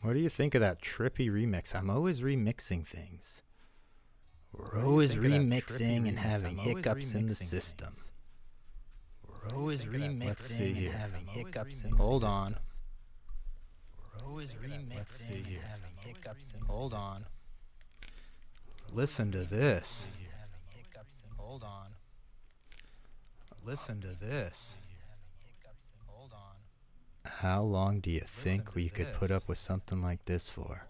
What do you think of that trippy remix? I'm always remixing things. We're always remixing and having hiccups in the system. We're always remixing and having hiccups in the system. Hold on. We're always remixing and having hiccups in the system. Hold on. Listen to this. Hold on. Listen to this. Hold on. How long do you think we could put up with something like this for?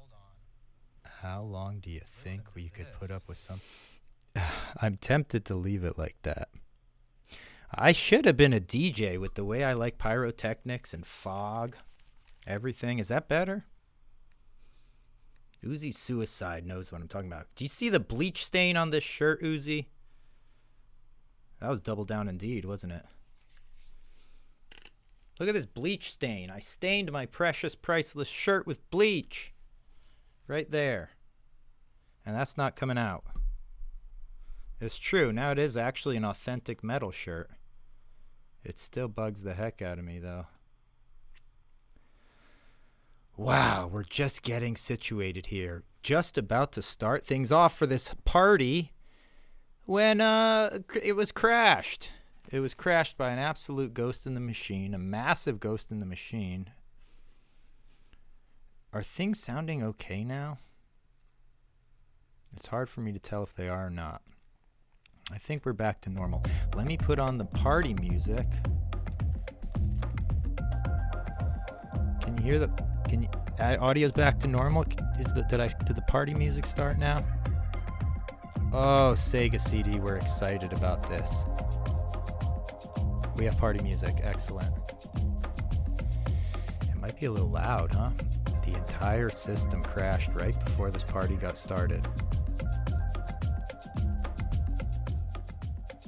How long do you think we could put up with something? I'm tempted to leave it like that. I should have been a DJ with the way I like pyrotechnics and fog. Everything. Is that better? Uzi Suicide knows what I'm talking about. Do you see the bleach stain on this shirt, Uzi? That was double down indeed, wasn't it? Look at this bleach stain. I stained my precious, priceless shirt with bleach. Right there. And that's not coming out. It's true. Now it is actually an authentic metal shirt. It still bugs the heck out of me, though. Wow, we're just getting situated here. Just about to start things off for this party when it was crashed. It was crashed by an absolute ghost in the machine, a massive ghost in the machine. Are things sounding okay now? It's hard for me to tell if they are or not. I think we're back to normal. Let me put on the party music. Can you hear the... audio's back to normal? Did the party music start now? Oh, Sega CD, we're excited about this. We have party music. Excellent. It might be a little loud, huh? The entire system crashed right before this party got started.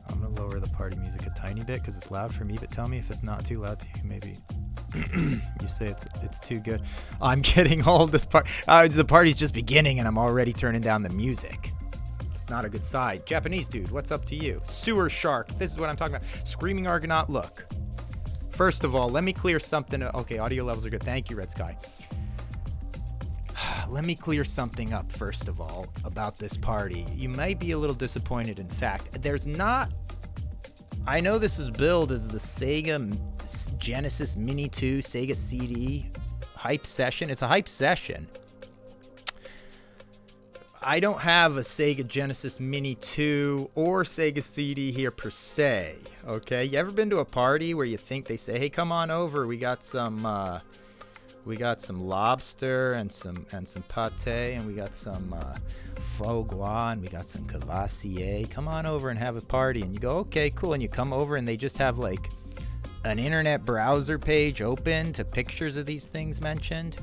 I'm going to lower the party music a tiny bit because it's loud for me, but tell me if it's not too loud to you. Maybe you say it's too good. I'm getting all this part. The party's just beginning and I'm already turning down the music. It's not a good side. Japanese dude, what's up to you? Sewer shark. This is what I'm talking about. Screaming Argonaut, look. First of all, let me clear something. Okay, audio levels are good. Thank you, Red Sky. Let me clear something up, first of all, about this party. You might be a little disappointed. In fact, there's not... I know this was billed as the Sega Genesis Mini 2 Sega CD hype session. It's a hype session. I don't have a Sega Genesis Mini 2 or Sega CD here per se, okay? You ever been to a party where you think they say, hey, come on over, we got some lobster and some pate, and we got some foie gras, and we got some cavassier. Come on over and have a party. And you go, okay, cool. And you come over and they just have like an internet browser page open to pictures of these things mentioned.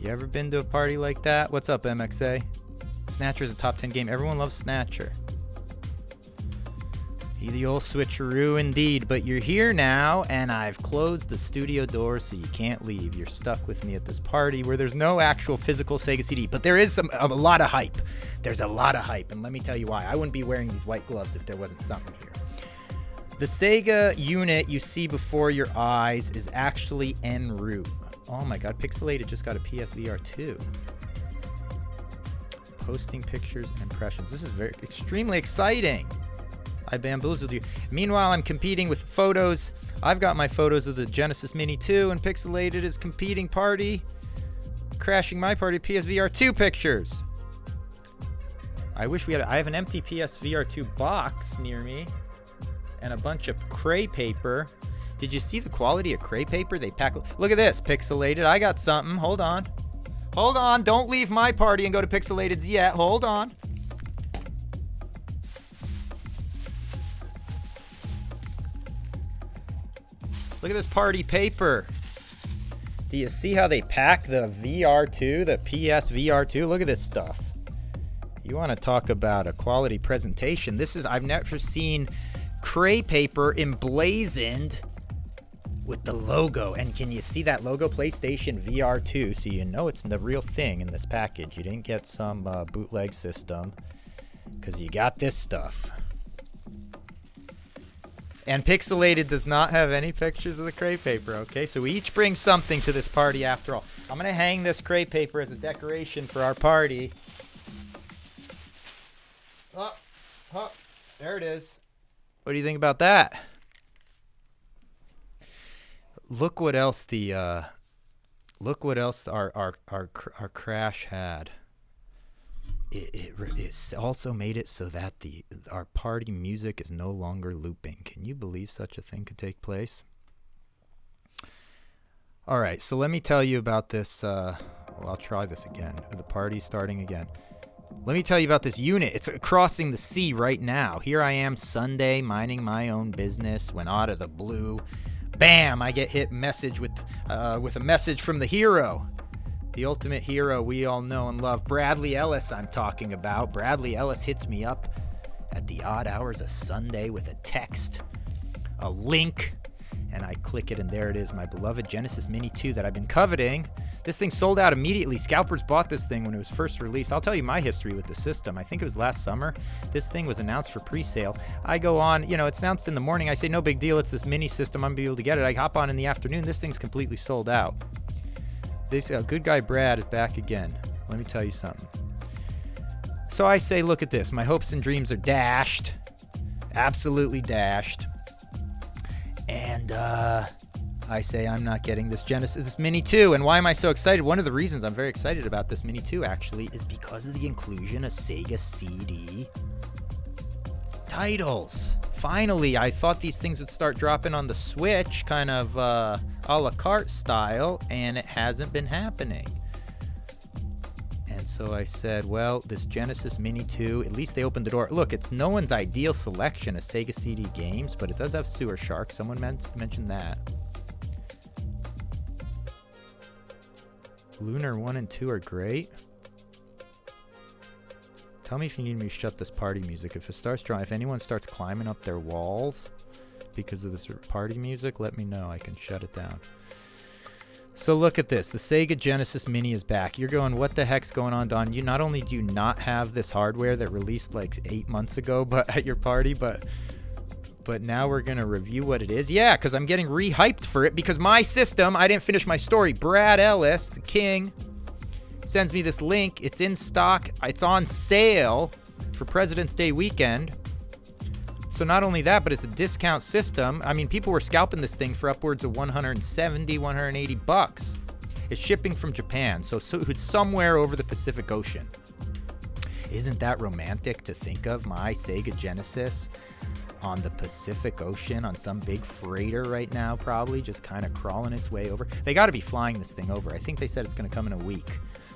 You ever been to a party like that? What's up, MXA? Snatcher is a top 10 game. Everyone loves Snatcher. The old switcheroo indeed, but you're here now, and I've closed the studio doors so you can't leave. You're stuck with me at this party where there's no actual physical Sega CD, but there is a lot of hype. There's a lot of hype, and let me tell you why. I wouldn't be wearing these white gloves if there wasn't something here. The Sega unit you see before your eyes is actually en route. Oh my god, Pixelated just got a PSVR 2. Posting pictures and impressions. This is extremely exciting. I bamboozled you. Meanwhile, I'm competing with photos. I've got my photos of the Genesis Mini 2, and Pixelated is competing party, crashing my party PSVR 2 pictures. I wish we had. I have an empty PSVR 2 box near me, and a bunch of cray paper. Did you see the quality of cray paper they pack? Look at this, Pixelated. I got something. Hold on. Hold on. Don't leave my party and go to Pixelated's yet. Hold on. Look at this party paper. Do you see how they pack the VR2, the PS VR2? Look at this stuff. You want to talk about a quality presentation. I've never seen cray paper emblazoned with the logo. And can you see that logo? PlayStation VR 2. So you know it's the real thing in this package. You didn't get some bootleg system because you got this stuff. And Pixelated does not have any pictures of the crepe paper, okay? So we each bring something to this party after all. I'm going to hang this crepe paper as a decoration for our party. Oh, there it is. What do you think about that? Look what else our crash had. It also made it so that our party music is no longer looping. Can you believe such a thing could take place? All right, so let me tell you about this. I'll try this again. The party's starting again. Let me tell you about this unit. It's crossing the sea right now. Here I am Sunday minding my own business when out of the blue, bam, I get hit with a message from the hero. The ultimate hero we all know and love, Bradley Ellis I'm talking about. Bradley Ellis hits me up at the odd hours of Sunday with a text, a link, and I click it, and there it is, my beloved Genesis Mini 2 that I've been coveting. This thing sold out immediately. Scalpers bought this thing when it was first released. I'll tell you my history with the system. I think it was last summer. This thing was announced for pre-sale. I go on, it's announced in the morning. I say, no big deal. It's this mini system. I'm going to be able to get it. I hop on in the afternoon. This thing's completely sold out. This good guy Brad is back again. Let me tell you something. So I say, look at this. My hopes and dreams are dashed. Absolutely dashed. And I say I'm not getting this Mini 2. And why am I so excited? One of the reasons I'm very excited about this Mini 2 actually is because of the inclusion of SEGA CD titles. Finally, I thought these things would start dropping on the Switch, kind of a la carte style, and it hasn't been happening. And so I said, well, this Genesis Mini 2, at least they opened the door. Look, it's no one's ideal selection of SEGA CD games, but it does have Sewer Shark. Someone mentioned that. Lunar 1 and 2 are great. Tell me if you need me to shut this party music. If anyone starts climbing up their walls because of this party music, let me know. I can shut it down. So look at this. The Sega Genesis Mini is back. You're going, what the heck's going on, Don? You not only do you not have this hardware that released like 8 months ago, but at your party, but now we're gonna review what it is. Yeah, because I'm getting re-hyped for it because my system. I didn't finish my story. Brad Ellis, the king, sends me this link. It's in stock. It's on sale for President's Day weekend. So not only that, but it's a discount system. I mean, people were scalping this thing for upwards of $170, $180. It's shipping from Japan, so it's somewhere over the Pacific Ocean. Isn't that romantic to think of my Sega Genesis on the Pacific Ocean on some big freighter right now, probably just kind of crawling its way over? They got to be flying this thing over. I think they said it's going to come in a week.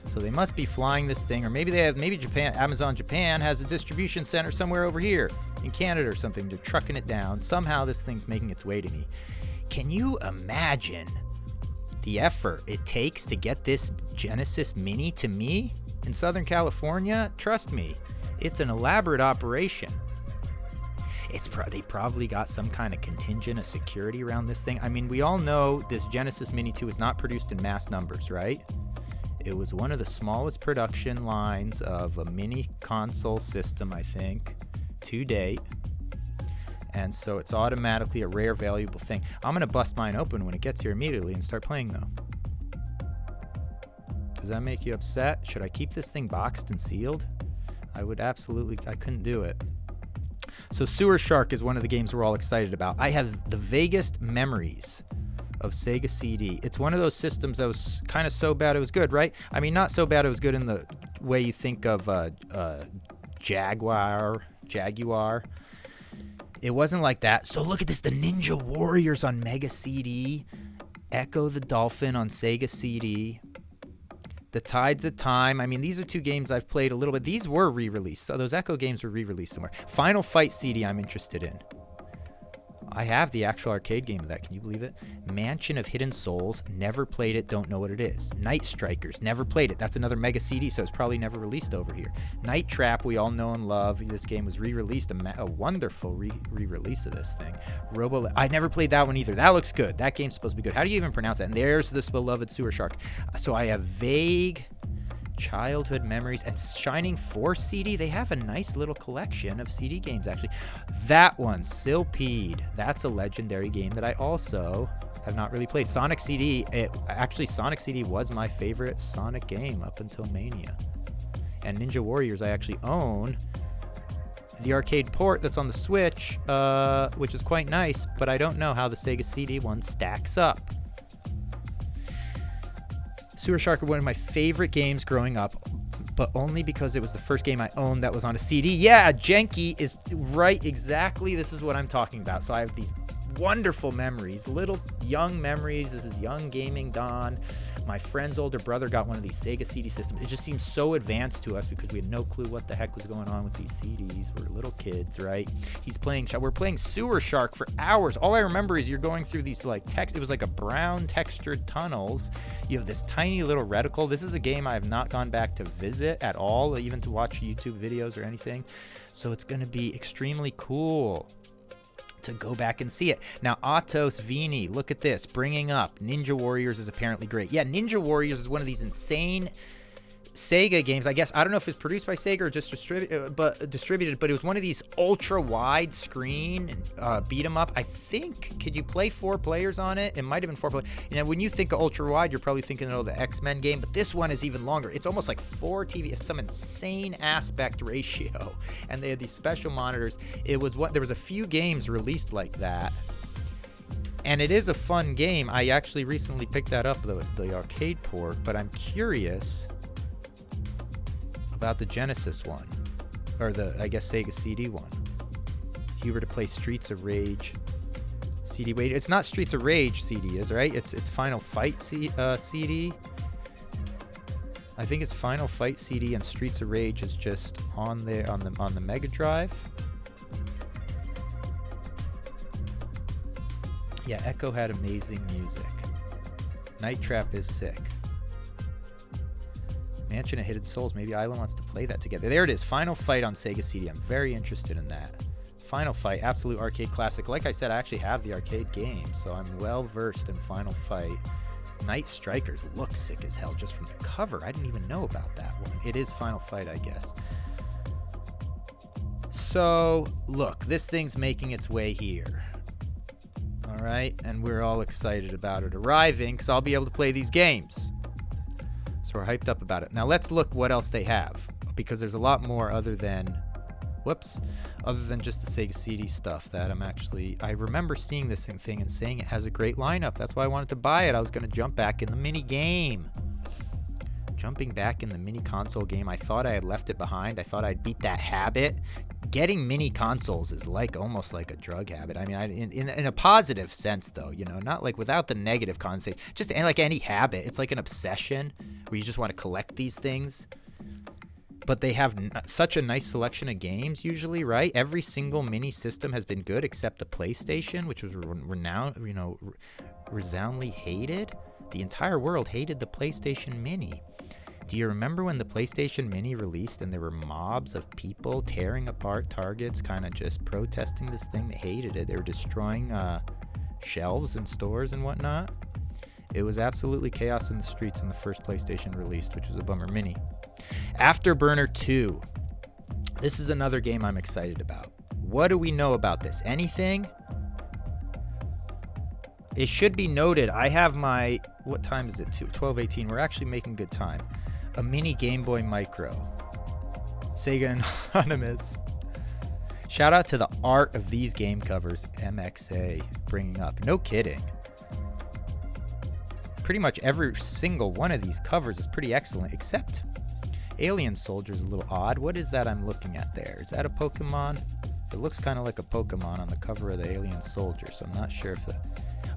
So they must be flying this thing, or maybe Amazon Japan has a distribution center somewhere over here in Canada or something. They're trucking it down. Somehow this thing's making its way to me. Can you imagine the effort it takes to get this Genesis Mini to me in Southern California? Trust me, it's an elaborate operation. They probably got some kind of contingent of security around this thing. I mean, we all know this Genesis Mini 2 is not produced in mass numbers, right? It was one of the smallest production lines of a mini console system, I think, to date. And so it's automatically a rare, valuable thing. I'm going to bust mine open when it gets here immediately and start playing, though. Does that make you upset? Should I keep this thing boxed and sealed? I couldn't do it. So Sewer Shark is one of the games we're all excited about. I have the vaguest memories of Sega CD. It's one of those systems that was kind of so bad it was good, right? I mean, not so bad it was good in the way you think of Jaguar. It wasn't like that. So look at this, the Ninja Warriors on Mega CD, Echo the Dolphin on Sega CD, The Tides of Time. I mean, these are two games I've played a little bit. These were re-released. So those Echo games were re-released somewhere. Final Fight CD I'm interested in. I have the actual arcade game of that. Can you believe it? Mansion of Hidden Souls. Never played it. Don't know what it is. Night Strikers. Never played it. That's another Mega CD, so it's probably never released over here. Night Trap. We all know and love. This game was re-released. A wonderful re-release of this thing. I never played that one either. That looks good. That game's supposed to be good. How do you even pronounce that? And there's this beloved Sewer Shark. So I have vague Childhood Memories and Shining Force CD. They have a nice little collection of CD games, actually. That one, Silpede. That's a legendary game that I also have not really played. Sonic CD. Actually, Sonic CD was my favorite Sonic game up until Mania. And Ninja Warriors, I actually own the arcade port that's on the Switch, which is quite nice, but I don't know how the Sega CD one stacks up. Sewer Shark was one of my favorite games growing up, but only because it was the first game I owned that was on a CD. Yeah, Genki is right, exactly. This is what I'm talking about. So I have these wonderful memories, little young memories. This is young gaming Don. My friend's older brother got one of these Sega CD systems. It just seems so advanced to us because we had no clue what the heck was going on with these CDs. We're little kids, right? We're playing Sewer Shark for hours. All I remember is you're going through these like it was like a brown textured tunnels. You have this tiny little reticle. This is a game I have not gone back to visit at all, even to watch YouTube videos or anything. So it's going to be extremely cool to go back and see it. Now, Atos Vini, look at this, bringing up Ninja Warriors is apparently great. Yeah, Ninja Warriors is one of these insane Sega games. I guess, I don't know if it's produced by Sega or just distributed, but it was one of these ultra wide screen beat 'em up. I think, could you play 4 players on it? It might have been 4 players. And when you think of ultra wide, you're probably thinking of the X-Men game, but this one is even longer. It's almost like 4 TV. It's some insane aspect ratio, and they had these special monitors. There was a few games released like that, and it is a fun game. I actually recently picked that up, though, the arcade port, but I'm curious about the Genesis one, or the, I guess, Sega CD one. If you were to play Streets of Rage CD, wait, it's not Streets of Rage CD, is right? It's Final Fight CD. I think it's Final Fight CD, and Streets of Rage is just on there on the Mega Drive. Yeah, Echo had amazing music. Night Trap is sick. Mansion of Hidden Souls. Maybe Isla wants to play that together. There it is. Final Fight on Sega CD. I'm very interested in that. Final Fight, absolute arcade classic. Like I said, I actually have the arcade game, so I'm well versed in Final Fight. Night Strikers looks sick as hell just from the cover. I didn't even know about that one. It is Final Fight, I guess. So, look, this thing's making its way here. All right, and we're all excited about it arriving because I'll be able to play these games. So we're hyped up about it. Now let's look what else they have, because there's a lot more other than just the Sega CD stuff that I remember seeing this thing and saying it has a great lineup. That's why I wanted to buy it. I was going to jump back in the mini game. Jumping back in the mini console game, I thought I had left it behind. I thought I'd beat that habit. Getting mini consoles is almost like a drug habit. I mean, in a positive sense, though, not like without the negative connotation. Just like any habit, it's like an obsession where you just want to collect these things. But they have such a nice selection of games usually, right? Every single mini system has been good except the PlayStation, which was resoundingly hated. The entire world hated the PlayStation Mini. Do you remember when the PlayStation Mini released and there were mobs of people tearing apart targets, kind of just protesting this thing? They hated it. They were destroying shelves in stores and whatnot. It was absolutely chaos in the streets when the first PlayStation released, which was a bummer. Mini. Afterburner 2. This is another game I'm excited about. What do we know about this? Anything? It should be noted, I have my, what time is it? 12:18. We're actually making good time. A mini Game Boy Micro. Sega Anonymous. Shout out to the art of these game covers, MXA bringing up. No kidding. Pretty much every single one of these covers is pretty excellent, except Alien Soldier's a little odd. What is that I'm looking at there? Is that a Pokemon? It looks kind of like a Pokemon on the cover of the Alien Soldier, so I'm not sure if the...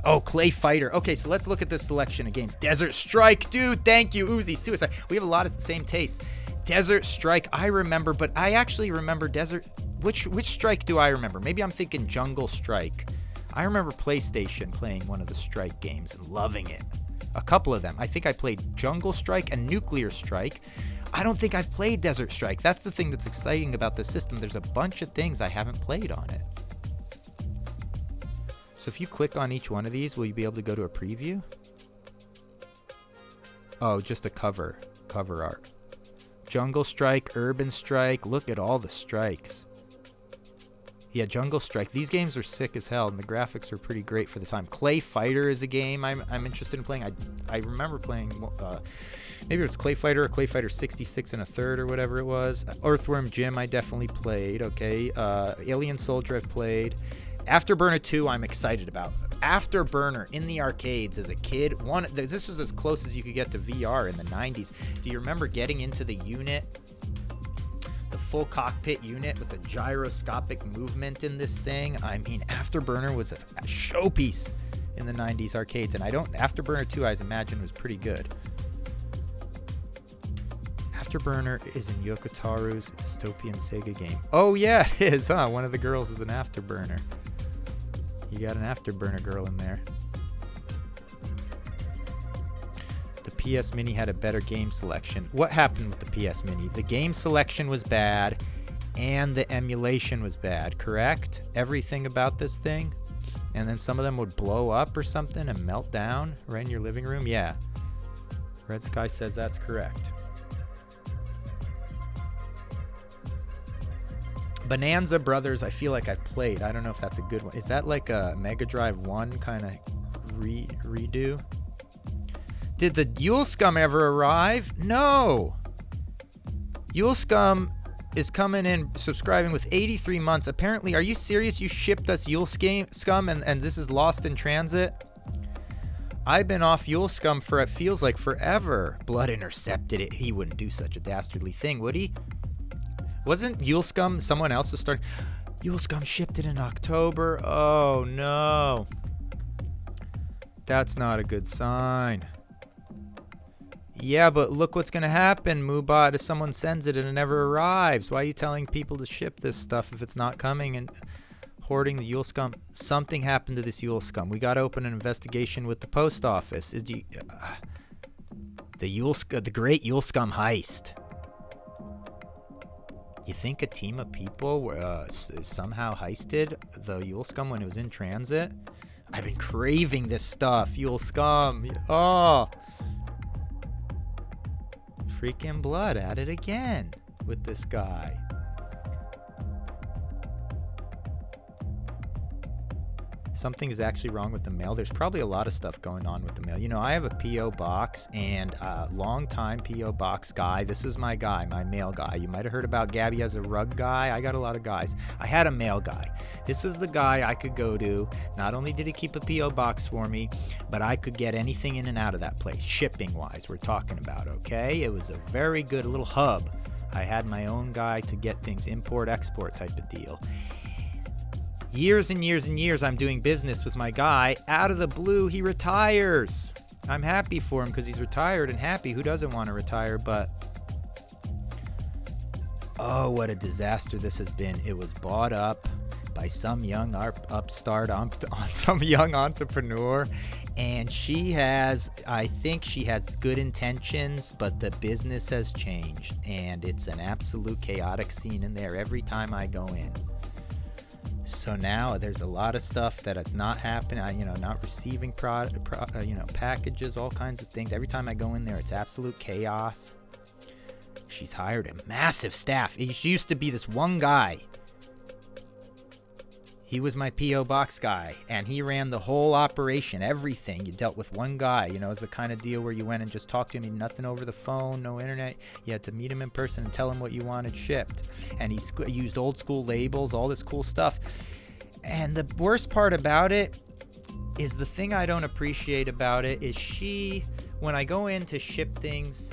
Oh, Clay Fighter. Okay, so let's look at this selection of games. Desert Strike, dude, thank you. Uzi, Suicide. We have a lot of the same tastes. Desert Strike, I remember, but I actually remember Desert... Which Strike do I remember? Maybe I'm thinking Jungle Strike. I remember PlayStation playing one of the Strike games and loving it. A couple of them. I think I played Jungle Strike and Nuclear Strike. I don't think I've played Desert Strike. That's the thing that's exciting about this system. There's a bunch of things I haven't played on it. So if you click on each one of these, will you be able to go to a preview? Oh, just a cover art. Jungle Strike, Urban Strike. Look at all the strikes. Yeah, Jungle Strike. These games are sick as hell, and the graphics are pretty great for the time. Clay Fighter is a game I'm interested in playing. I remember playing, maybe it was Clay Fighter or Clay Fighter 66 and a third or whatever it was. Earthworm Jim I definitely played, okay. Alien Soldier I've played. Afterburner 2 I'm excited about. Afterburner in the arcades as a kid. This was as close as you could get to VR in the 90s. Do you remember getting into the unit? The full cockpit unit with the gyroscopic movement in this thing. I mean, Afterburner was a showpiece in the 90s arcades, and Afterburner 2 I imagine was pretty good. Afterburner is in Yokotaru's dystopian Sega game. Oh yeah, it is, huh? One of the girls is an Afterburner. You got an Afterburner girl in there. The PS Mini had a better game selection. What happened with the PS Mini? The game selection was bad and the emulation was bad, correct? Everything about this thing? And then some of them would blow up or something and melt down right in your living room? Yeah. Red Sky says that's correct. Bonanza Brothers, I feel like I've played. I don't know if that's a good one. Is that like a Mega Drive 1 kind of redo? Did the Yule Scum ever arrive? No. Yule Scum is coming in, subscribing with 83 months. Apparently, are you serious? You shipped us Yule Scum and this is lost in transit? I've been off Yule Scum for, it feels like, forever. Blood intercepted it. He wouldn't do such a dastardly thing, would he? Wasn't Yule Scum someone else was starting? Yule Scum shipped it in October. Oh, no. That's not a good sign. Yeah, but look what's going to happen, Moobot, if someone sends it and it never arrives. Why are you telling people to ship this stuff if it's not coming and hoarding the Yule Scum? Something happened to this Yule Scum. We got to open an investigation with the post office. The great Yule Scum heist. You think a team of people somehow heisted the Yule Scum when it was in transit? I've been craving this stuff, Yule Scum. Oh. Freaking Blood at it again with this guy. Something is actually wrong with the mail. There's probably a lot of stuff going on with the mail. You know, I have a P.O. box, and long-time P.O. box guy. This was my guy, my mail guy. You might have heard about Gabby as a rug guy. I got a lot of guys. I had a mail guy. This was the guy I could go to. Not only did he keep a P.O. box for me, but I could get anything in and out of that place, shipping-wise, we're talking about, okay? It was a very good little hub. I had my own guy to get things, import-export type of deal. Years and years and years I'm doing business with my guy. Out of the blue, he retires. I'm happy for him because he's retired and happy. Who doesn't want to retire? But, oh, what a disaster this has been. It was bought up by some young upstart, some young entrepreneur. And I think she has good intentions, but the business has changed. And it's an absolute chaotic scene in there every time I go in. So now there's a lot of stuff that it's not happening, not receiving packages, all kinds of things. Every time I go in there, it's absolute chaos. She's hired a massive staff. She used to be this one guy. He was my P.O. box guy, and he ran the whole operation, everything. You dealt with one guy. It was the kind of deal where you went and just talked to him, nothing over the phone, no internet. You had to meet him in person and tell him what you wanted shipped. And he used old school labels, all this cool stuff. And the worst part about it is, the thing I don't appreciate about it is when I go in to ship things,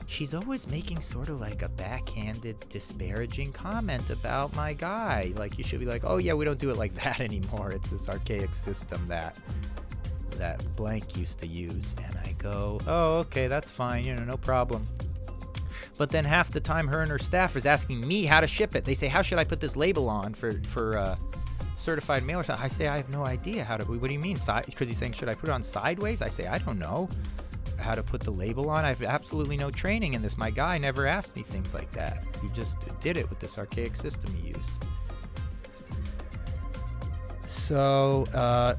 she's always making sort of like a backhanded, disparaging comment about my guy. Like, you should be like, oh yeah, we don't do it like that anymore. It's this archaic system that blank used to use. And I go, oh, okay, that's fine, no problem. But then half the time her and her staff is asking me how to ship it. They say, how should I put this label on for certified mail or something? I say, I have no idea how to. What do you mean? Because he's saying, should I put it on sideways? I say, I don't know how to put the label on. I have absolutely no training in this. My guy never asked me things like that. He just did it with this archaic system he used. So,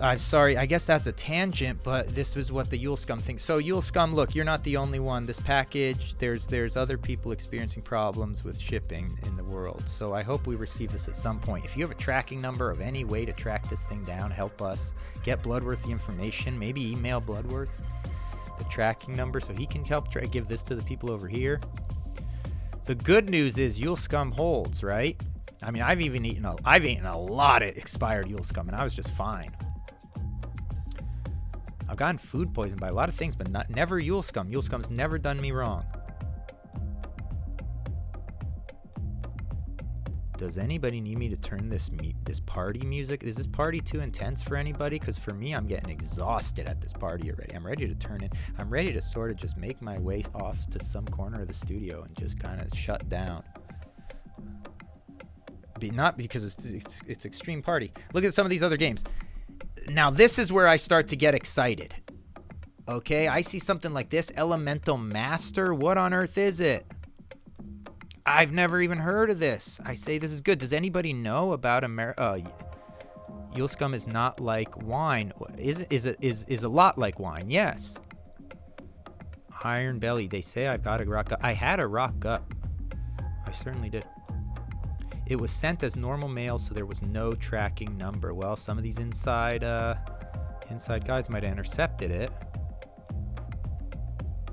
I'm sorry. I guess that's a tangent, but this was what the Yule Scum thinks. So, Yule Scum, look, you're not the only one. This package, there's other people experiencing problems with shipping in the world. So, I hope we receive this at some point. If you have a tracking number of any way to track this thing down, help us. Get Bloodworth the information. Maybe email Bloodworth the tracking number so he can help give this to the people over here. The good news is Yule Scum holds, right? I mean, I've eaten a lot of expired Yule Scum, and I was just fine. I've gotten food poisoned by a lot of things, but never Yule Scum. Yule Scum's never done me wrong. Does anybody need me to turn this party music? Is this party too intense for anybody? Because for me, I'm getting exhausted at this party already. I'm ready to turn it. I'm ready to sort of just make my way off to some corner of the studio and just kind of shut down. Not because it's extreme party. Look at some of these other games. Now this is where I start to get excited. Okay, I see something like this, Elemental Master. What on earth is it? I've never even heard of this. I say this is good. Does anybody know about Yule Scum is not like wine. Is a lot like wine. Yes. Iron Belly. They say I've got a rock up. I had a rock up. I certainly did. It was sent as normal mail, so there was no tracking number. Well, some of these inside guys might have intercepted it.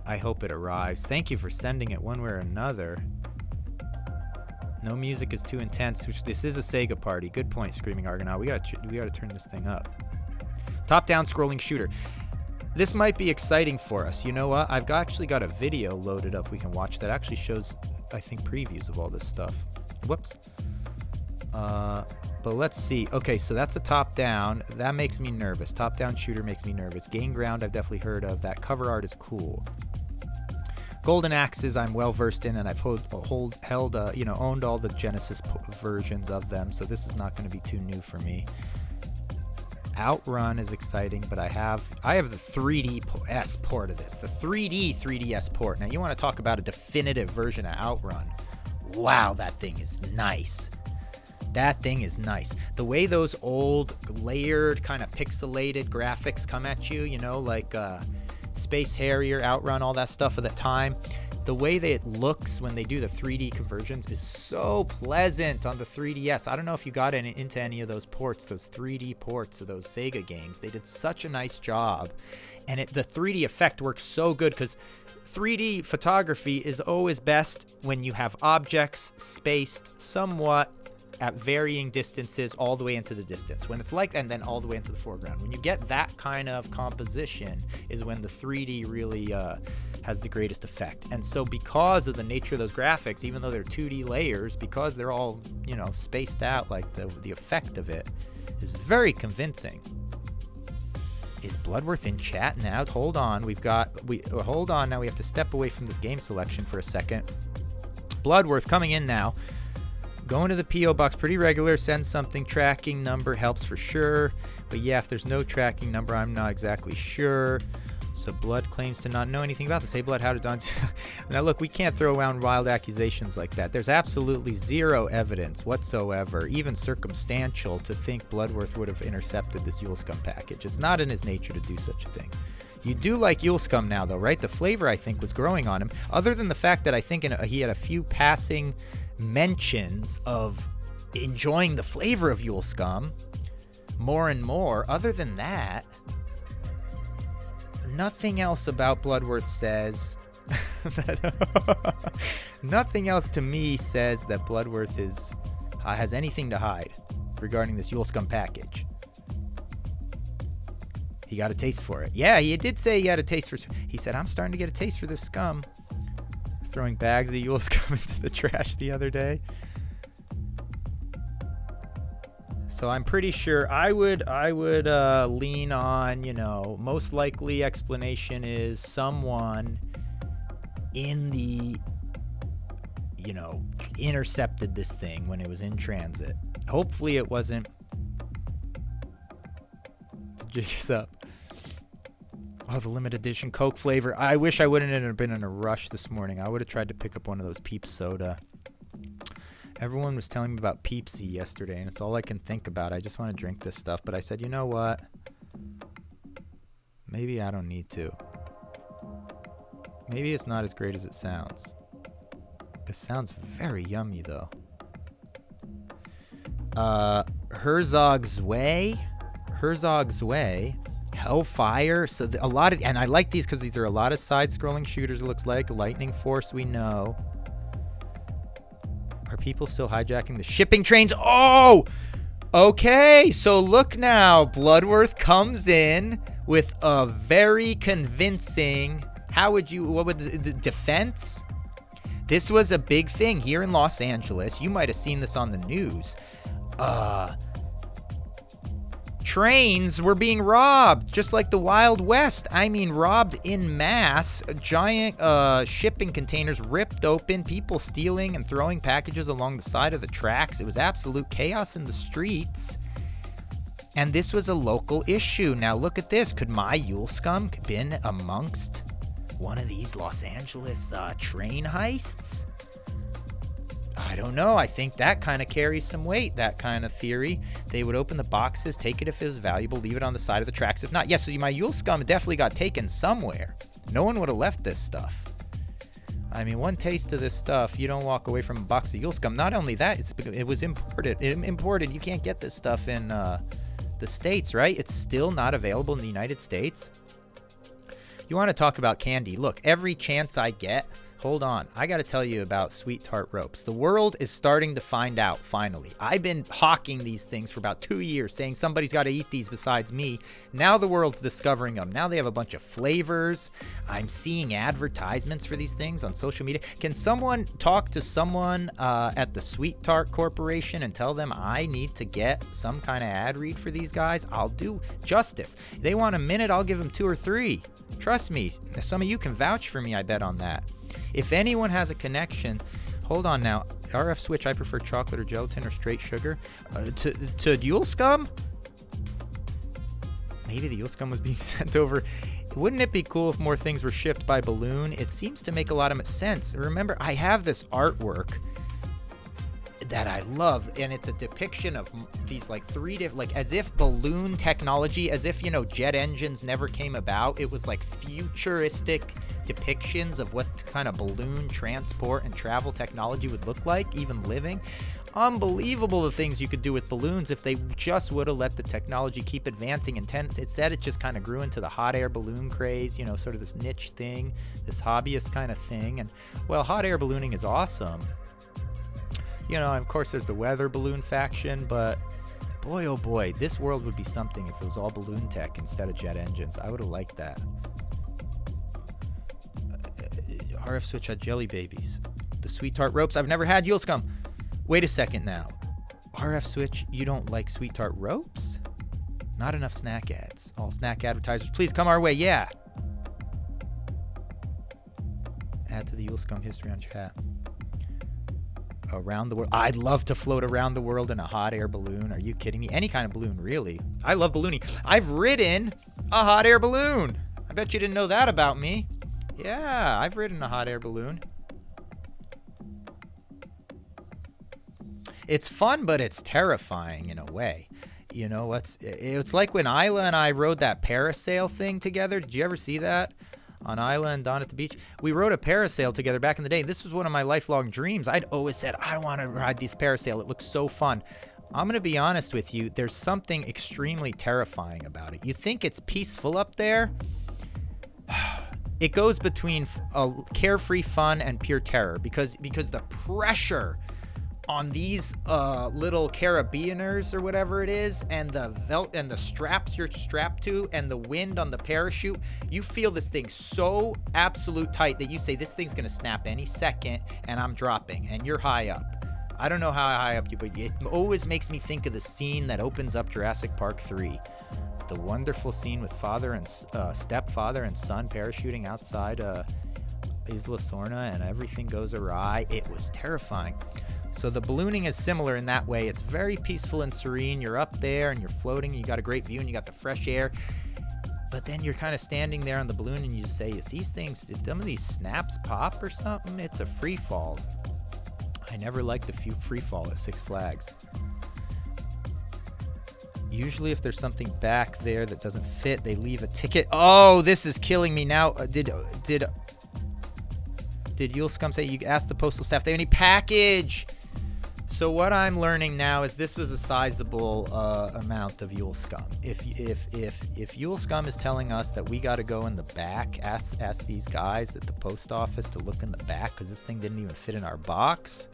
I hope it arrives. Thank you for sending it one way or another. No music is too intense. Which this is a SEGA party. Good point, Screaming Argonaut. We gotta turn this thing up. Top-down scrolling shooter. This might be exciting for us. You know what? I've actually got a video loaded up we can watch that actually shows, I think, previews of all this stuff. Whoops. But let's see. Okay, so that's a top-down. That makes me nervous. Top-down shooter makes me nervous. Gain Ground I've definitely heard of. That cover art is cool. Golden Axes I'm well versed in, and I've owned all the Genesis versions of them, so this is not going to be too new for me. Outrun is exciting, but I have the 3DS port of this. The 3DS port. Now you want to talk about a definitive version of Outrun. Wow, that thing is nice. That thing is nice. The way those old layered kind of pixelated graphics come at you, you know, like Space Harrier, Outrun, all that stuff of that time. The way that it looks when they do the 3D conversions is so pleasant on the 3DS. I don't know if you got into any of those ports, those 3D ports of those Sega games. They did such a nice job. And the 3D effect works so good because 3D photography is always best when you have objects spaced somewhat at varying distances all the way into the distance. When it's like, and then all the way into the foreground. When you get that kind of composition is when the 3D really has the greatest effect. And so because of the nature of those graphics, even though they're 2D layers, because they're all, you know, spaced out, like the effect of it is very convincing. Is Bloodworth in chat now? Hold on. Hold on. Now we have to step away from this game selection for a second. Bloodworth coming in now. Going to the P.O. box pretty regular. Send something. Tracking number helps for sure. But yeah, if there's no tracking number, I'm not exactly sure. So Blood claims to not know anything about this. Hey, Blood, how did Don... Now, look, we can't throw around wild accusations like that. There's absolutely zero evidence whatsoever, even circumstantial, to think Bloodworth would have intercepted this Yule Scum package. It's not in his nature to do such a thing. You do like Yule Scum now, though, right? The flavor, I think, was growing on him. Other than the fact that I think he had a few passing mentions of enjoying the flavor of Yule Scum more and more. Other than that, nothing else about Bloodworth says nothing else to me says that Bloodworth has anything to hide regarding this Yule Scum package. He got a taste for it. Yeah, he did say he had a taste for. He said, I'm starting to get a taste for this scum. Throwing bags of Yule Scum into the trash the other day. So I'm pretty sure I would lean on, you know, most likely explanation is someone in the, you know, intercepted this thing when it was in transit. Hopefully it wasn't. Jigs up. Oh, the limited edition Coke flavor. I wish I wouldn't have been in a rush this morning. I would have tried to pick up one of those Peep Soda. Everyone was telling me about Peepsy yesterday, and it's all I can think about. I just want to drink this stuff, but I said, you know what? Maybe I don't need to. Maybe it's not as great as it sounds. It sounds very yummy, though. Herzog's Way, Hellfire. So a lot of, and I like these because these are a lot of side-scrolling shooters. It looks like Lightning Force. We know. Are people still hijacking the shipping trains? Oh, okay. So look now, Bloodworth comes in with a very convincing. What would the defense? This was a big thing here in Los Angeles. You might have seen this on the news. Trains were being robbed, just like the Wild West. I mean, robbed in mass. Giant shipping containers ripped open, people stealing and throwing packages along the side of the tracks. It was absolute chaos in the streets. And this was a local issue. Now look at this. Could my Yule Scum have been amongst one of these Los Angeles train heists? I don't know. I think that kind of carries some weight, that kind of theory. They would open the boxes, take it if it was valuable, leave it on the side of the tracks. If not, yes, so my Yule Scum definitely got taken somewhere. No one would have left this stuff. I mean, one taste of this stuff, you don't walk away from a box of Yule Scum. Not only that, it was imported. You can't get this stuff in the States, right? It's still not available in the United States. You want to talk about candy? Look, every chance I get, hold on, I got to tell you about Sweet Tart Ropes. The world is starting to find out, finally. I've been hawking these things for about 2 years, saying somebody's got to eat these besides me. Now the world's discovering them. Now they have a bunch of flavors. I'm seeing advertisements for these things on social media. Can someone talk to someone at the Sweet Tart Corporation and tell them I need to get some kind of ad read for these guys? I'll do justice. They want a minute, I'll give them 2 or 3. Trust me, some of you can vouch for me, I bet on that. If anyone has a connection, hold on now. RF switch, I prefer chocolate or gelatin or straight sugar. To Yule Scum? Maybe the Yule Scum was being sent over. Wouldn't it be cool if more things were shipped by balloon? It seems to make a lot of sense. Remember, I have this artwork that I love, and it's a depiction of these like 3 different, like as if balloon technology, as if, you know, jet engines never came about. It was like futuristic depictions of what kind of balloon transport and travel technology would look like, even living. Unbelievable the things you could do with balloons if they just would have let the technology keep advancing. Instead, it just kind of grew into the hot air balloon craze, you know, sort of this niche thing, this hobbyist kind of thing. And well, hot air ballooning is awesome. You know, of course, there's the weather balloon faction, but boy, oh boy, this world would be something if it was all balloon tech instead of jet engines. I would have liked that. RF Switch had Jelly Babies. The Sweet Tart Ropes. I've never had Yule Scum. Wait a second now. RF Switch, you don't like Sweet Tart Ropes? Not enough snack ads. All snack advertisers, please come our way. Yeah. Add to the Yule Scum history on chat. Around the world. I'd love to float around the world in a hot air balloon. Are you kidding me? Any kind of balloon, really. I love ballooning. I've ridden a hot air balloon. I bet you didn't know that about me. Yeah, I've ridden a hot air balloon. It's fun, but it's terrifying in a way. You know, it's like when Isla and I rode that parasail thing together. Did you ever see that? On Isla and Dawn at the beach. We rode a parasail together back in the day. This was one of my lifelong dreams. I'd always said, I want to ride this parasail. It looks so fun. I'm going to be honest with you. There's something extremely terrifying about it. You think it's peaceful up there? It goes between carefree fun and pure terror because the pressure on these little carabiners or whatever it is, and the straps you're strapped to, and the wind on the parachute, you feel this thing so absolute tight that you say this thing's gonna snap any second and I'm dropping, and you're high up. I don't know how high up you, but it always makes me think of the scene that opens up Jurassic Park 3. The wonderful scene with father and stepfather and son parachuting outside Isla Sorna, and everything goes awry. It was terrifying. So the ballooning is similar in that way. It's very peaceful and serene. You're up there and you're floating. You got a great view and you got the fresh air. But then you're kind of standing there on the balloon and you just say, if some of these snaps pop or something, it's a free fall. I never liked the free fall at Six Flags. Usually if there's something back there that doesn't fit, they leave a ticket. Oh, this is killing me now. Did Yule Scum say you asked the postal staff if they have any package? So what I'm learning now is this was a sizable amount of Yule Scum. If Yule Scum is telling us that we got to go in the back, ask these guys at the post office to look in the back because this thing didn't even fit in our box.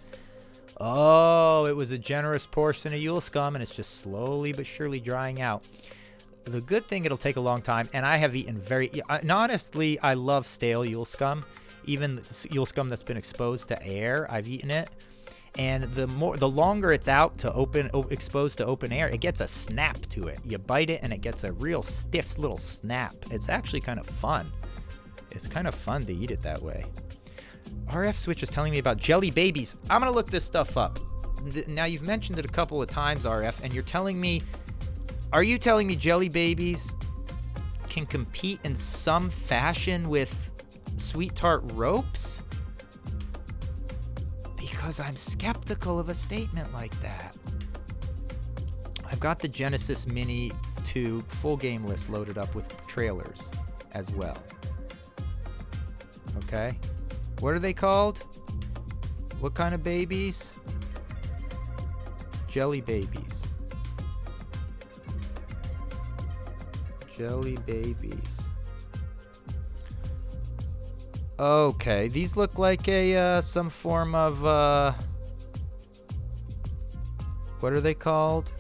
Oh, it was a generous portion of Yule Scum, and it's just slowly but surely drying out. The good thing, it'll take a long time, and I have eaten and honestly, I love stale Yule Scum. Even the Yule Scum that's been exposed to air, I've eaten it. And the longer it's out to exposed to open air, it gets a snap to it. You bite it, and it gets a real stiff little snap. It's actually kind of fun. It's kind of fun to eat it that way. RF Switch is telling me about jelly babies. I'm going to look this stuff up. Now, you've mentioned it a couple of times, RF, and you're telling me... Are you telling me jelly babies can compete in some fashion with sweet tart ropes? Because I'm skeptical of a statement like that. I've got the Genesis Mini 2 full game list loaded up with trailers as well. Okay. What are they called? What kind of babies? Jelly babies. Jelly babies. Okay, these look like a some form of what are they called?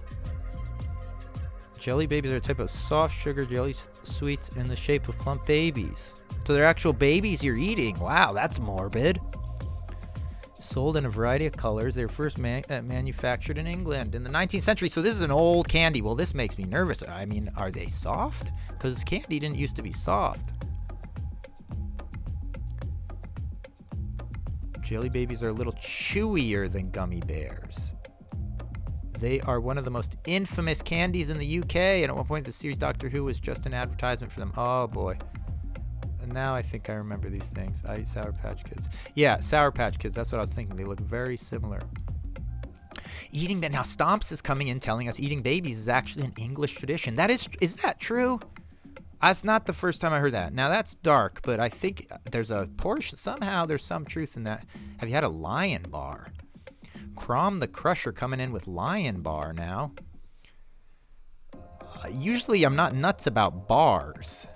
Jelly babies are a type of soft sugar jelly sweets in the shape of plump babies. So they're actual babies you're eating. Wow, that's morbid. Sold in a variety of colors. They were first manufactured in England in the 19th century. So this is an old candy. Well, this makes me nervous. I mean, are they soft? Because candy didn't used to be soft. Jelly babies are a little chewier than gummy bears. They are one of the most infamous candies in the UK. And at one point, the series Doctor Who was just an advertisement for them. Oh, boy. And now I think I remember these things. I eat Sour Patch Kids. Yeah, Sour Patch Kids. That's what I was thinking. They look very similar. Eating, now Stomps is coming in telling us eating babies is actually an English tradition. Is that true? That's not the first time I heard that. Now that's dark, but I think there's a portion, somehow there's some truth in that. Have you had a Lion Bar? Crom the Crusher coming in with Lion Bar now. Usually I'm not nuts about bars.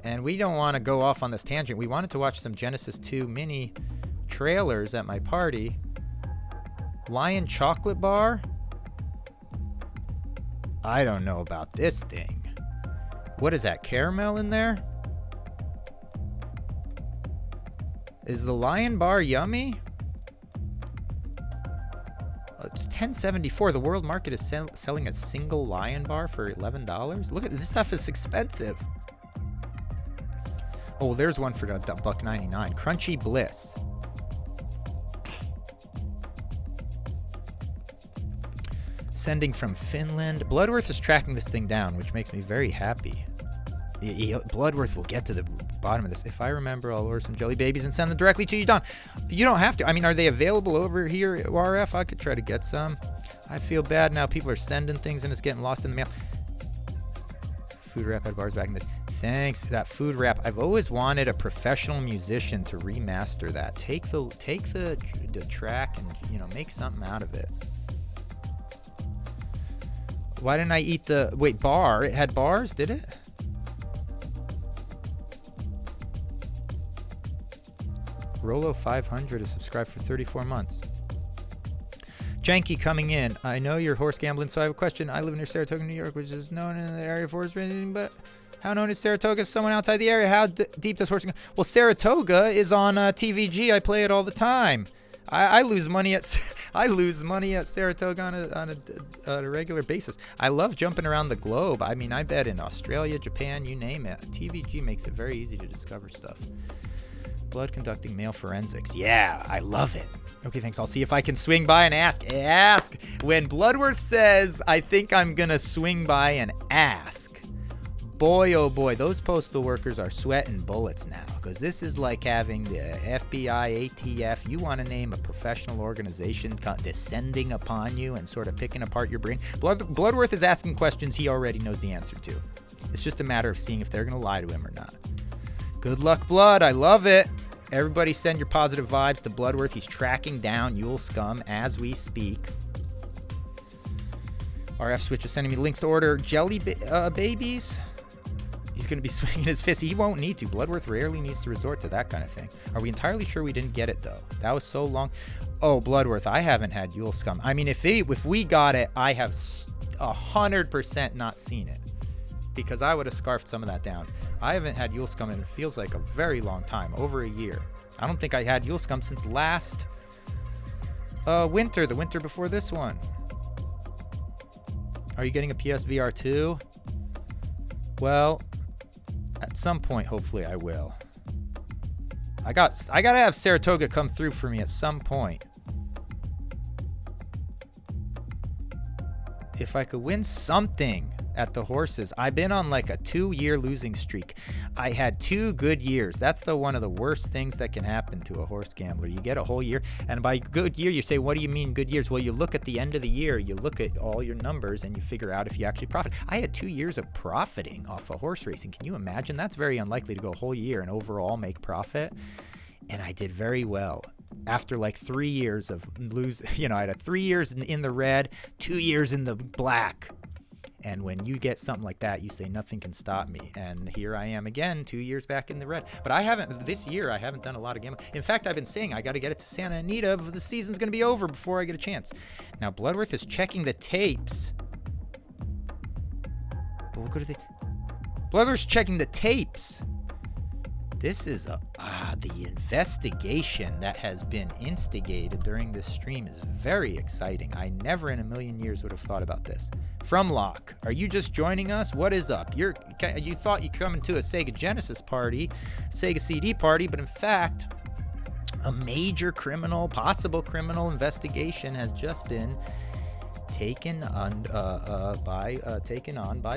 And we don't want to go off on this tangent. We wanted to watch some Genesis 2 mini trailers at my party. Lion Chocolate Bar? I don't know about this thing. What is that, caramel in there? Is the Lion Bar yummy? It's $10.74. The world market is selling a single Lion Bar for $11. Look at this stuff is expensive. Oh, there's one for $1.99. Crunchy Bliss. Sending from Finland. Bloodworth is tracking this thing down, which makes me very happy. Bloodworth will get to the bottom of this. If I remember, I'll order some jelly babies and send them directly to you, Don. You don't have to. I mean, are they available over here at RF? I could try to get some. I feel bad now. People are sending things and it's getting lost in the mail. Food Rap had bars back in the... Thanks. That Food Rap. I've always wanted a professional musician to remaster that. Take the track and, make something out of it. Why didn't I eat the... Wait, bar? It had bars, did it? Rolo 500 is subscribed for 34 months. Janky coming in. I know you're horse gambling, so I have a question. I live near Saratoga, New York, which is known in the area for horse racing, but how known is Saratoga? Someone outside the area. How deep does horse... Well, Saratoga is on TVG. I play it all the time. I lose money at Saratoga on a regular basis. I love jumping around the globe. I mean, I bet in Australia, Japan, you name it. TVG makes it very easy to discover stuff. Blood conducting male forensics. Yeah, I love it. Okay, thanks. I'll see if I can swing by and ask. When Bloodworth says, I think I'm going to swing by and ask, oh boy, those postal workers are sweating bullets now, because this is like having the FBI, ATF, you want to name a professional organization descending upon you and sort of picking apart your brain. Bloodworth is asking questions he already knows the answer to. It's just a matter of seeing if they're going to lie to him or not. Good luck, Blood. I love it. Everybody send your positive vibes to Bloodworth. He's tracking down Yule Scum as we speak. RF Switch is sending me links to order jelly babies. He's going to be swinging his fist. He won't need to. Bloodworth rarely needs to resort to that kind of thing. Are we entirely sure we didn't get it, though? That was so long. Oh, Bloodworth, I haven't had Yule Scum. I mean, if we got it, I have 100% not seen it, because I would have scarfed some of that down. I haven't had Yule Scum, and it feels like a very long time, over a year. I don't think I had Yule Scum since last winter, the winter before this one. Are you getting a PSVR 2? Well, at some point, hopefully I will. I gotta have Saratoga come through for me at some point. If I could win something at the horses. I've been on like a 2-year losing streak. I had 2 good years. That's one of the worst things that can happen to a horse gambler. You get a whole year, and by good year, you say, what do you mean good years? Well, you look at the end of the year, you look at all your numbers, and you figure out if you actually profit. I had 2 years of profiting off of horse racing. Can you imagine? That's very unlikely to go a whole year and overall make profit. And I did very well. After like 3 years of I had 3 years in the red, 2 years in the black. And when you get something like that, you say nothing can stop me. And here I am again, 2 years back in the red. But this year, I haven't done a lot of gambling. In fact, I've been saying I got to get it to Santa Anita. The season's going to be over before I get a chance. Now, Bloodworth is checking the tapes. But what good are they? Bloodworth's checking the tapes. This is the investigation that has been instigated during this stream is very exciting. I never in a million years would have thought about this. From Locke, are you just joining us? What is up? You thought you'd come into a Sega Genesis party, Sega CD party, but in fact, a major possible criminal investigation has just been taken on by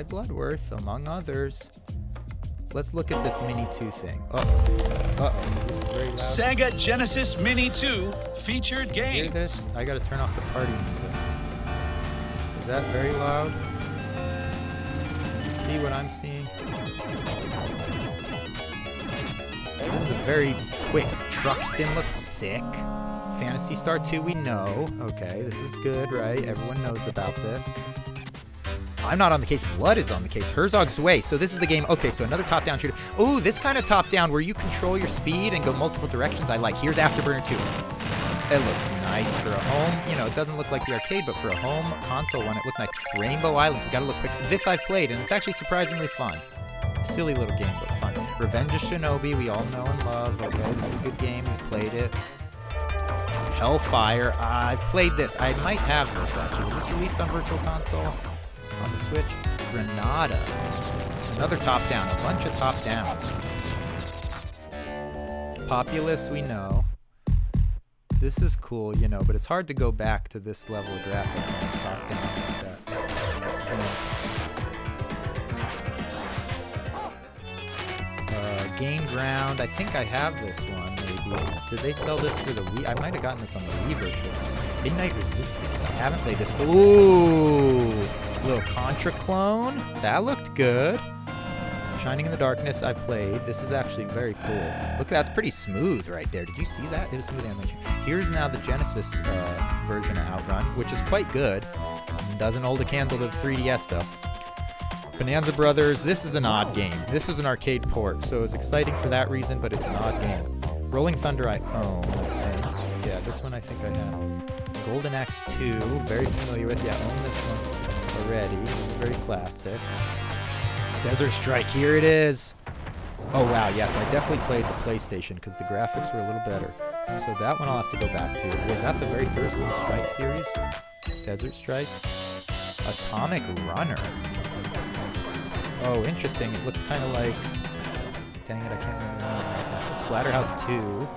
Bloodworth, among others. Let's look at this Mini 2 thing. Uh-oh. This is very loud. Sega Genesis Mini 2 featured game. Hear this? I gotta turn off the party music. Is that very loud? Can you see what I'm seeing? This is a very quick. Truxton looks sick. Phantasy Star 2 we know. Okay, this is good, right? Everyone knows about this. I'm not on the case. Blood is on the case. Herzog's Way. So this is the game. Okay, so another top-down shooter. Ooh, this kind of top-down where you control your speed and go multiple directions I like. Here's Afterburner 2. It looks nice for a home. It doesn't look like the arcade, but for a home console one, it looked nice. Rainbow Islands. We got to look quick. This I've played, and it's actually surprisingly fun. Silly little game, but fun. Revenge of Shinobi, we all know and love. Okay, this is a good game. We've played it. Hellfire. I've played this. I might have this, actually. Was this released on Virtual Console? On the Switch. Granada. Another top-down. A bunch of top-downs. Populous, we know. This is cool, but it's hard to go back to this level of graphics on the top-down like that. Game Ground. I think I have this one, maybe. Did they sell this for the Wii? I might have gotten this on the Wii version. Midnight Resistance. I haven't played this. Ooh! Little Contra clone. That looked good. Shining in the Darkness, I played. This is actually very cool. Look, that's pretty smooth right there. Did you see that? It was smooth animation. Here's now the Genesis version of Outrun, which is quite good. Doesn't hold a candle to the 3DS, though. Bonanza Brothers, this is an odd game. This is an arcade port, so it's exciting for that reason, but it's an odd game. Rolling Thunder, I own, I think. Yeah, this one I think I have. Golden Axe 2, very familiar with. Yeah, I own this one already. This is very classic. Desert Strike, here it is. Oh, wow, yeah, so I definitely played the PlayStation because the graphics were a little better. So that one I'll have to go back to. Was that the very first in the Strike series? Desert Strike? Atomic Runner. Oh, interesting. It looks kind of like... Dang it, I can't remember. Splatterhouse 2.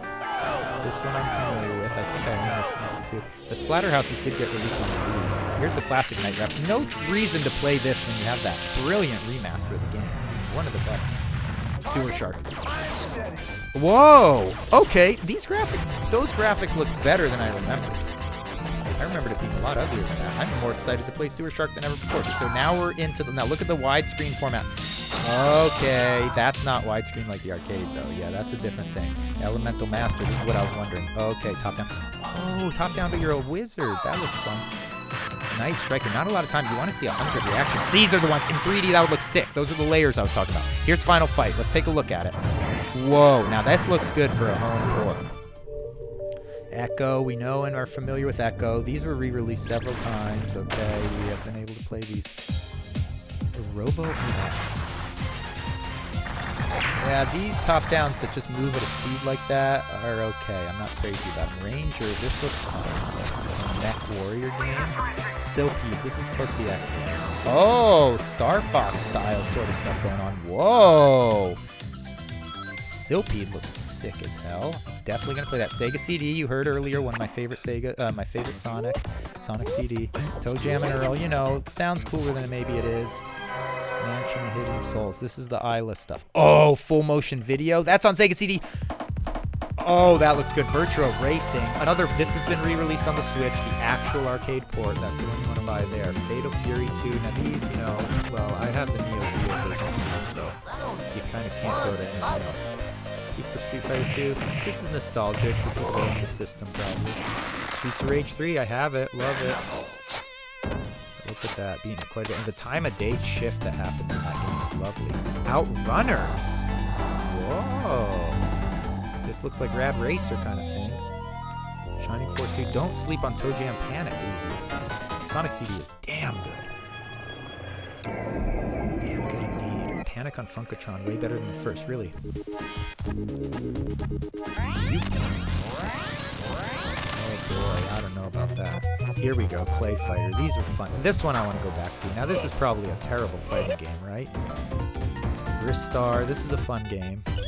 This one I'm familiar with. I think I own this one too. The Splatterhouses did get released on the Wii. Here's the classic Night Rap. No reason to play this when you have that brilliant remaster of the game. One of the best. Sewer Shark. Whoa! Okay, those graphics look better than I remembered. I remembered it being a lot uglier than that. I'm more excited to play Sewer Shark than ever before. So now we're into now look at the widescreen format. Okay, that's not widescreen like the arcade though. Yeah, that's a different thing. Elemental Master, this is what I was wondering. Okay, top down. Oh, top down, but you're a wizard. That looks fun. Nice Striker. Not a lot of time. You want to see 100 reactions. These are the ones in 3D that would look sick. Those are the layers I was talking about. Here's Final Fight. Let's take a look at it. Whoa, now this looks good for a home port. Echo, we know and are familiar with Echo. These were re-released several times. Okay, we have been able to play these. The Robo Nest. Yeah, these top-downs that just move at a speed like that are okay. I'm not crazy about them. Ranger, this looks fun. Mech Warrior game. Silpede, this is supposed to be excellent. Oh, Star Fox style sort of stuff going on. Whoa! Silpede looks sick as hell. Definitely gonna play that Sega CD you heard earlier. One of my favorite my favorite Sonic CD. Toe Jam and Earl. You know, sounds cooler than maybe it is. Mansion of Hidden Souls. This is the Isla stuff. Oh, full motion video. That's on Sega CD. Oh, that looked good. Virtual Racing. This has been re-released on the Switch. The actual arcade port. That's the one you want to buy there. Fatal Fury 2. Now these, you know, well, I have the Neo Geo version, so you kind of can't go to anything else. Super Street Fighter 2. This is nostalgic for people in the system, probably. Streets of Rage 3. I have it. Love it. Look at that, beating it quite a bit. And the time of day shift that happens in that game is lovely. Outrunners! Whoa! This looks like Rad Racer kind of thing. Shining Force 2. Don't sleep on Toe Jam Panic, easiest. Sonic CD is damn good. Damn good indeed. Panic on Funkatron, way better than the first, really. Oh boy, I don't know about that. Here we go, Clay Fighter. These are fun. This one I want to go back to. Now this is probably a terrible fighting game, right? Ristar, this is a fun game. This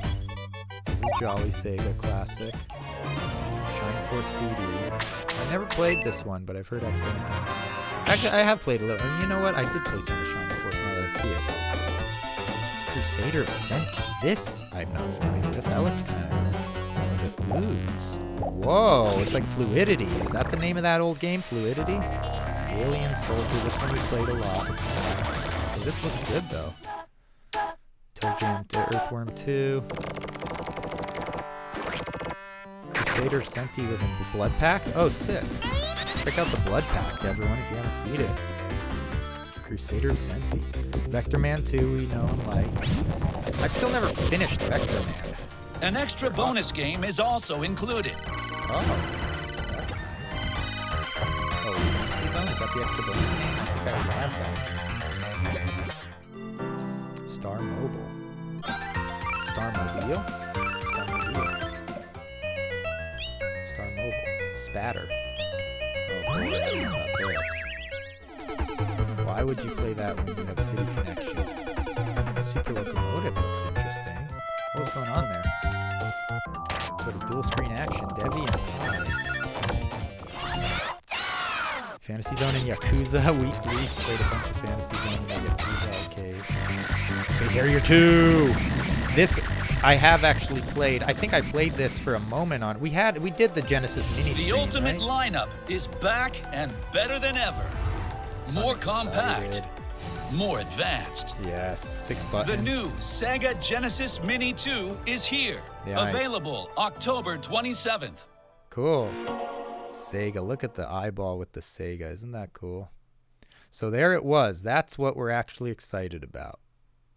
is Jolly Sega Classic. Shining Force CD. I never played this one, but I've heard excellent things. Actually, I have played a little. And you know what? I did play some of Shining Force now that I see it. Crusader of Senti. This I'm not familiar with. That looked kind of a bit loose. Whoa, it's like Fluidity. Is that the name of that old game? Fluidity? Alien Soldier. This one we played a lot. It's fun. Oh, this looks good though. Toe Jam to Earthworm 2. Crusader of Senti was in Blood Pact? Oh, sick. Check out the Blood Pact, everyone, if you haven't seen it. Crusader of Senti. Vector Man 2, we know and like. I've still never finished Vector Man. An extra bonus game is also included. Oh, that's nice. Oh, Fantasy Zone? Is that the extra bonus game? I think I already have that. Star Mobile. Star Mobile? Star Mobile. Star Mobile. Spatter. Oh boy, I don't know about this. Why would you play that when you have City Connection? Super Locomotive looks interesting. What's going on there? Sort of dual screen action. Devi and Pi. Fantasy Zone and Yakuza Weekly. Played a bunch of Fantasy Zone and Yakuza Arcade. Space Harrier 2! This I have actually played. I think I played this for a moment on. We did the Genesis mini. The ultimate lineup is back and better than ever. More compact. More advanced. Yes, 6 buttons. The new Sega Genesis Mini 2 is here. Nice. Available October 27th. Cool. Sega. Look at the eyeball with the Sega. Isn't that cool? So there it was. That's what we're actually excited about.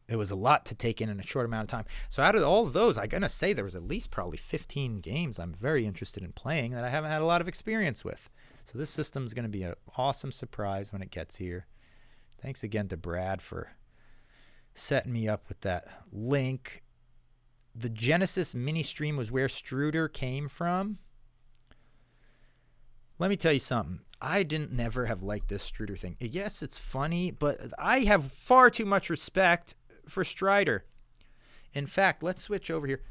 It was a lot to take in a short amount of time. So out of all of those, I'm going to say there was at least probably 15 games I'm very interested in playing that I haven't had a lot of experience with. So this system is going to be an awesome surprise when it gets here. Thanks again to Brad for setting me up with that link. The Genesis mini stream was where Struder came from. Let me tell you something. I never have liked this Struder thing. Yes, it's funny, but I have far too much respect for Strider. In fact, let's switch over here.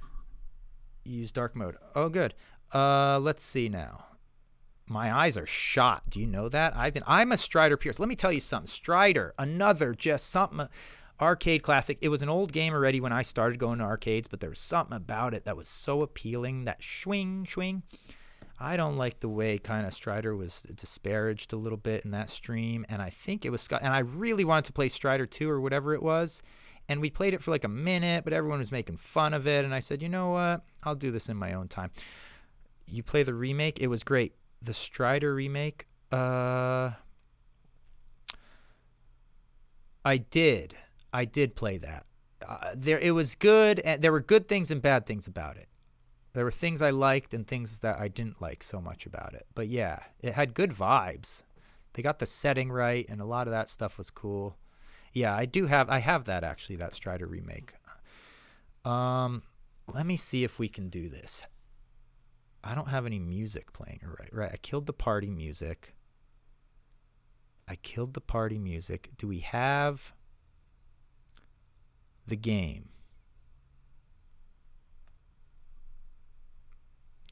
Use dark mode. Oh, good. Let's see now. My eyes are shot. Do you know that? I'm a Strider Pierce. Let me tell you something. Strider, another just something. Arcade classic. It was an old game already when I started going to arcades, but there was something about it that was so appealing. That swing. I don't like the way kind of Strider was disparaged a little bit in that stream, and I think it was Scott. And I really wanted to play Strider 2 or whatever it was, and we played it for like a minute, but everyone was making fun of it, and I said, you know what? I'll do this in my own time. You play the remake. It was great. The Strider remake. I did play that. It was good, and there were good things and bad things about it. There were things I liked and things that I didn't like so much about it. But yeah, it had good vibes. They got the setting right, and a lot of that stuff was cool. Yeah, I have that actually, that Strider remake. Let me see if we can do this. I don't have any music playing. Right. I killed the party music. Do we have the game?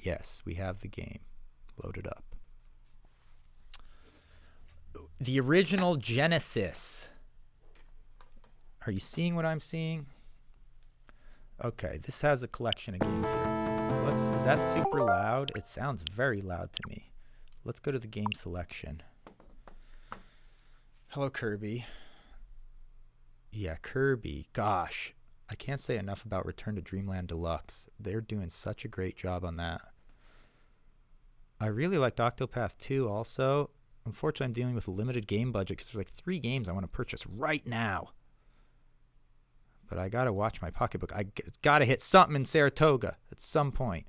Yes, we have the game loaded up. The original Genesis. Are you seeing what I'm seeing? Okay, this has a collection of games here. Whoops, is that super loud? It sounds very loud to me. Let's go to the game selection. Hello, Kirby. Yeah, Kirby. Gosh, I can't say enough about Return to Dreamland Deluxe. They're doing such a great job on that. I really liked Octopath 2 also. Unfortunately, I'm dealing with a limited game budget because there's like 3 games I want to purchase right now. But I got to watch my pocketbook. I got to hit something in Saratoga at some point.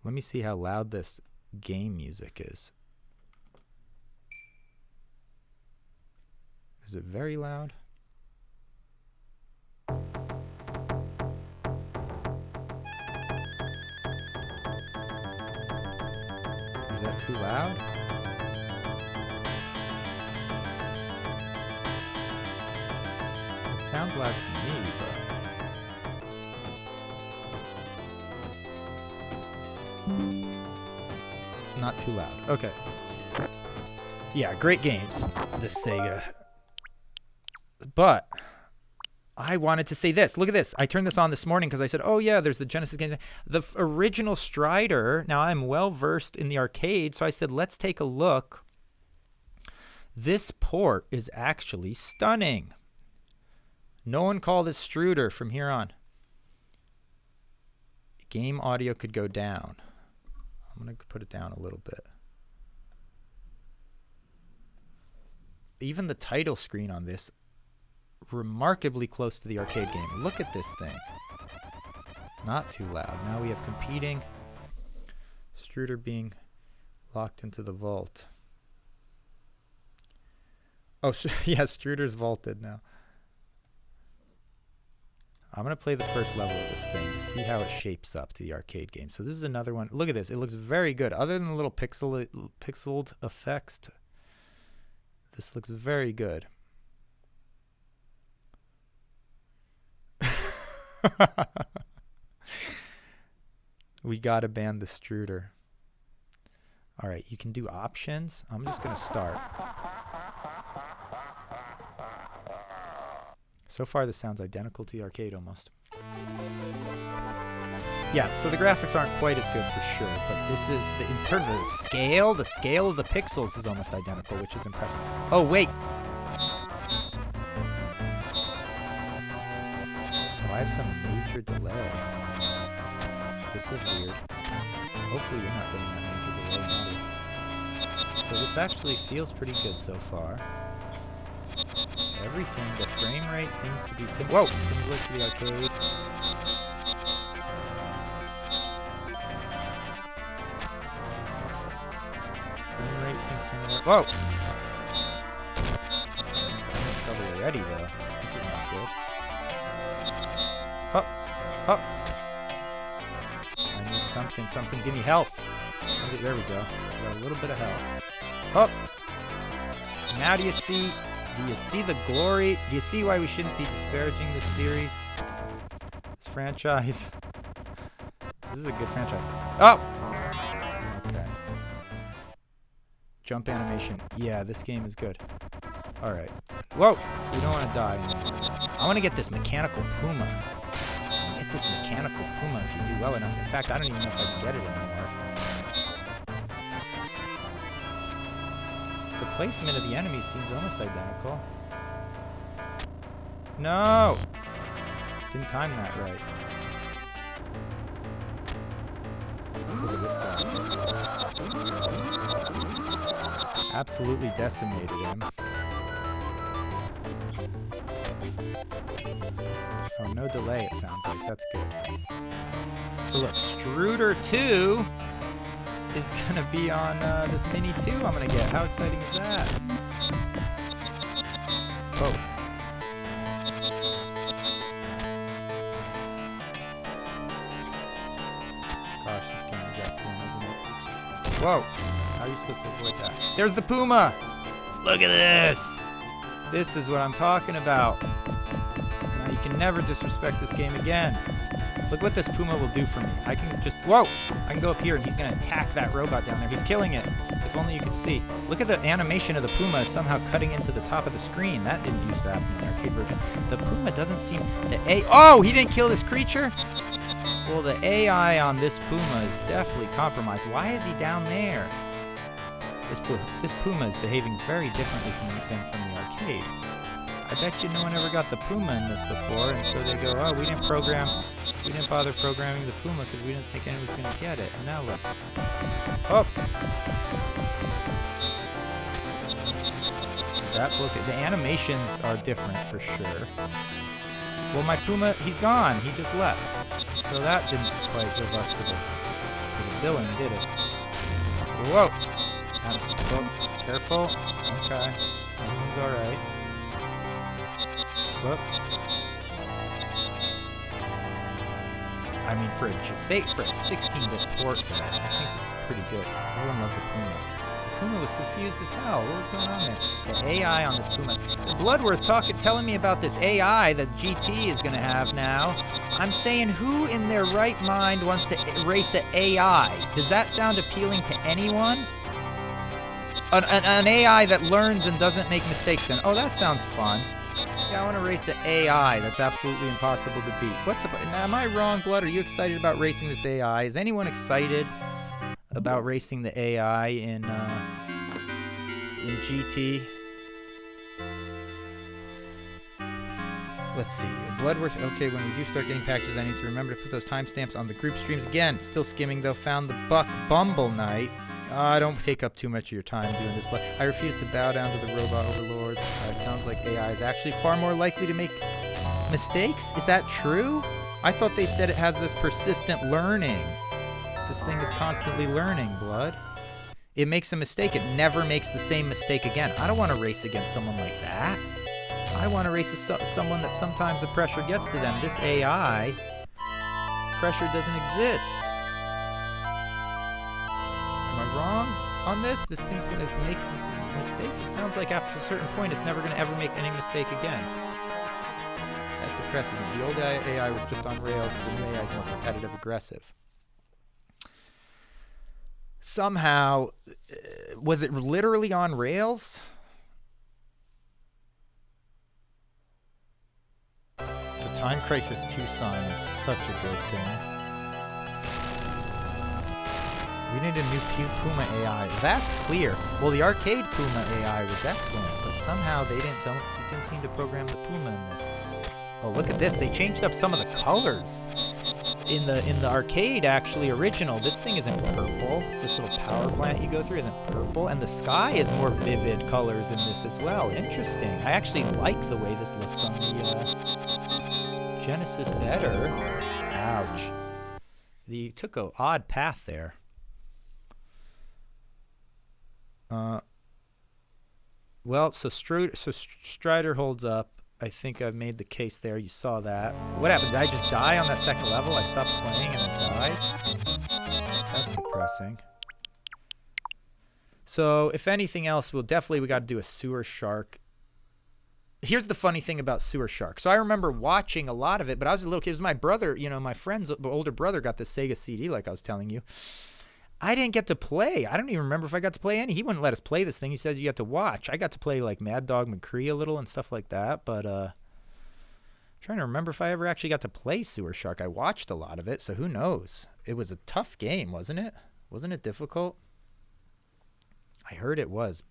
Let me see how loud this game music is. Is it very loud? Is that too loud? It sounds loud for me, but not too loud. Okay. Yeah, great games, this Sega. But I wanted to say this. Look at this. I turned this on this morning because I said, oh, yeah, there's the Genesis games. The original Strider. Now, I'm well-versed in the arcade, so I said, let's take a look. This port is actually stunning. No one call this Struder from here on. Game audio could go down. I'm going to put it down a little bit. Even the title screen on this, remarkably close to the arcade game. Look at this thing. Not too loud. Now we have competing. Struder being locked into the vault. Oh, yeah, Struder's vaulted now. I'm going to play the first level of this thing to see how it shapes up to the arcade game. So this is another one. Look at this. It looks very good. Other than the little pixeled effects, this looks very good. We got to ban the Struder. All right, you can do options. I'm just going to start. So far, this sounds identical to the arcade almost. Yeah, so the graphics aren't quite as good for sure, but this is, in terms of the scale of the pixels is almost identical, which is impressive. Oh, wait. Oh, I have some major delay. This is weird. Hopefully you're not getting that major delay, Maddie. So this actually feels pretty good so far. Everything, the frame rate seems to be similar to the arcade. Frame rate seems similar. Whoa! I'm in trouble already, though. This is not good. Up, up. I need something. Give me health. Okay, there we go. Got a little bit of health. Up. Now do you see the glory? Do you see why we shouldn't be disparaging this series? This franchise. This is a good franchise. Oh! Okay. Jump animation. Yeah, this game is good. Alright. Whoa! We don't want to die anymore. I want to get this mechanical puma. Get this mechanical puma if you do well enough. In fact, I don't even know if I can get it anymore. The placement of the enemies seems almost identical. No! Didn't time that right. Look at this guy. Absolutely decimated him. Oh, no delay, it sounds like. That's good. So look, Struder 2 is going to be on this Mini 2 I'm going to get. How exciting is that? Oh. Gosh, this game is excellent, isn't it? Whoa. How are you supposed to avoid that? There's the Puma! Look at this! This is what I'm talking about. Now you can never disrespect this game again. Look what this Puma will do for me. I can just, whoa! I can go up here and he's gonna attack that robot down there. He's killing it. If only you could see. Look at the animation of the Puma somehow cutting into the top of the screen. That didn't used to happen in the arcade version. The Puma doesn't seem, oh, he didn't kill this creature? Well, the AI on this Puma is definitely compromised. Why is he down there? This Puma is behaving very differently than from the arcade. I bet you no one ever got the Puma in this before, and so they go, oh, we didn't bother programming the Puma because we didn't think anyone was going to get it. And now look. Oh! The animations are different for sure. Well, my Puma, he's gone. He just left. So that didn't quite live up to the villain, did it? Whoa! Oh, careful. Okay. Everything's alright. Whoop. I mean, for a 16-bit port, I think this is pretty good. Everyone loves the Puma. The Puma was confused as hell. What was going on there? The AI on this Puma. Bloodworth telling me about this AI that GT is going to have now. I'm saying, who in their right mind wants to race an AI? Does that sound appealing to anyone? An AI that learns and doesn't make mistakes then. Oh, that sounds fun. Yeah, I want to race an AI that's absolutely impossible to beat. Am I wrong, Blood? Are you excited about racing this AI? Is anyone excited about racing the AI in GT? Let's see. Bloodworth. Okay, when we do start getting packages, I need to remember to put those timestamps on the group streams. Again, still skimming, though. Found the Buck Bumble Knight. Don't take up too much of your time doing this, but I refuse to bow down to the robot overlords. Sounds like AI is actually far more likely to make mistakes. Is that true? I thought they said it has this persistent learning. This thing is constantly learning, Blood. It makes a mistake. It never makes the same mistake again. I don't want to race against someone like that. I want to race someone that sometimes the pressure gets to them. This AI, pressure doesn't exist. Am I wrong on this? This thing's going to make mistakes? It sounds like after a certain point, it's never going to ever make any mistake again. That depresses me. The old AI was just on rails. The new AI is more competitive, aggressive. Somehow, was it literally on rails? The Time Crisis 2 sign is such a good thing. We need a new Puma AI. That's clear. Well, the arcade Puma AI was excellent, but somehow they didn't seem to program the Puma in this. Oh, look at this. They changed up some of the colors. In the arcade, actually, original, this thing isn't purple. This little power plant you go through isn't purple. And the sky is more vivid colors in this as well. Interesting. I actually like the way this looks on the Genesis better. Ouch. You took an odd path there. Well, so Strider holds up. I think I've made the case there. You saw that. What happened? Did I just die on that second level? I stopped playing and I died? That's depressing. So, if anything else, we got to do a sewer shark. Here's the funny thing about sewer shark. So I remember watching a lot of it, but I was a little kid. It was my brother, my friend's older brother got the SEGA CD, like I was telling you. I didn't get to play. I don't even remember if I got to play any. He wouldn't let us play this thing. He said you had to watch. I got to play like Mad Dog McCree a little and stuff like that, but trying to remember if I ever actually got to play Sewer Shark. I watched a lot of it, so who knows? It was a tough game, wasn't it? Wasn't it difficult? I heard it was.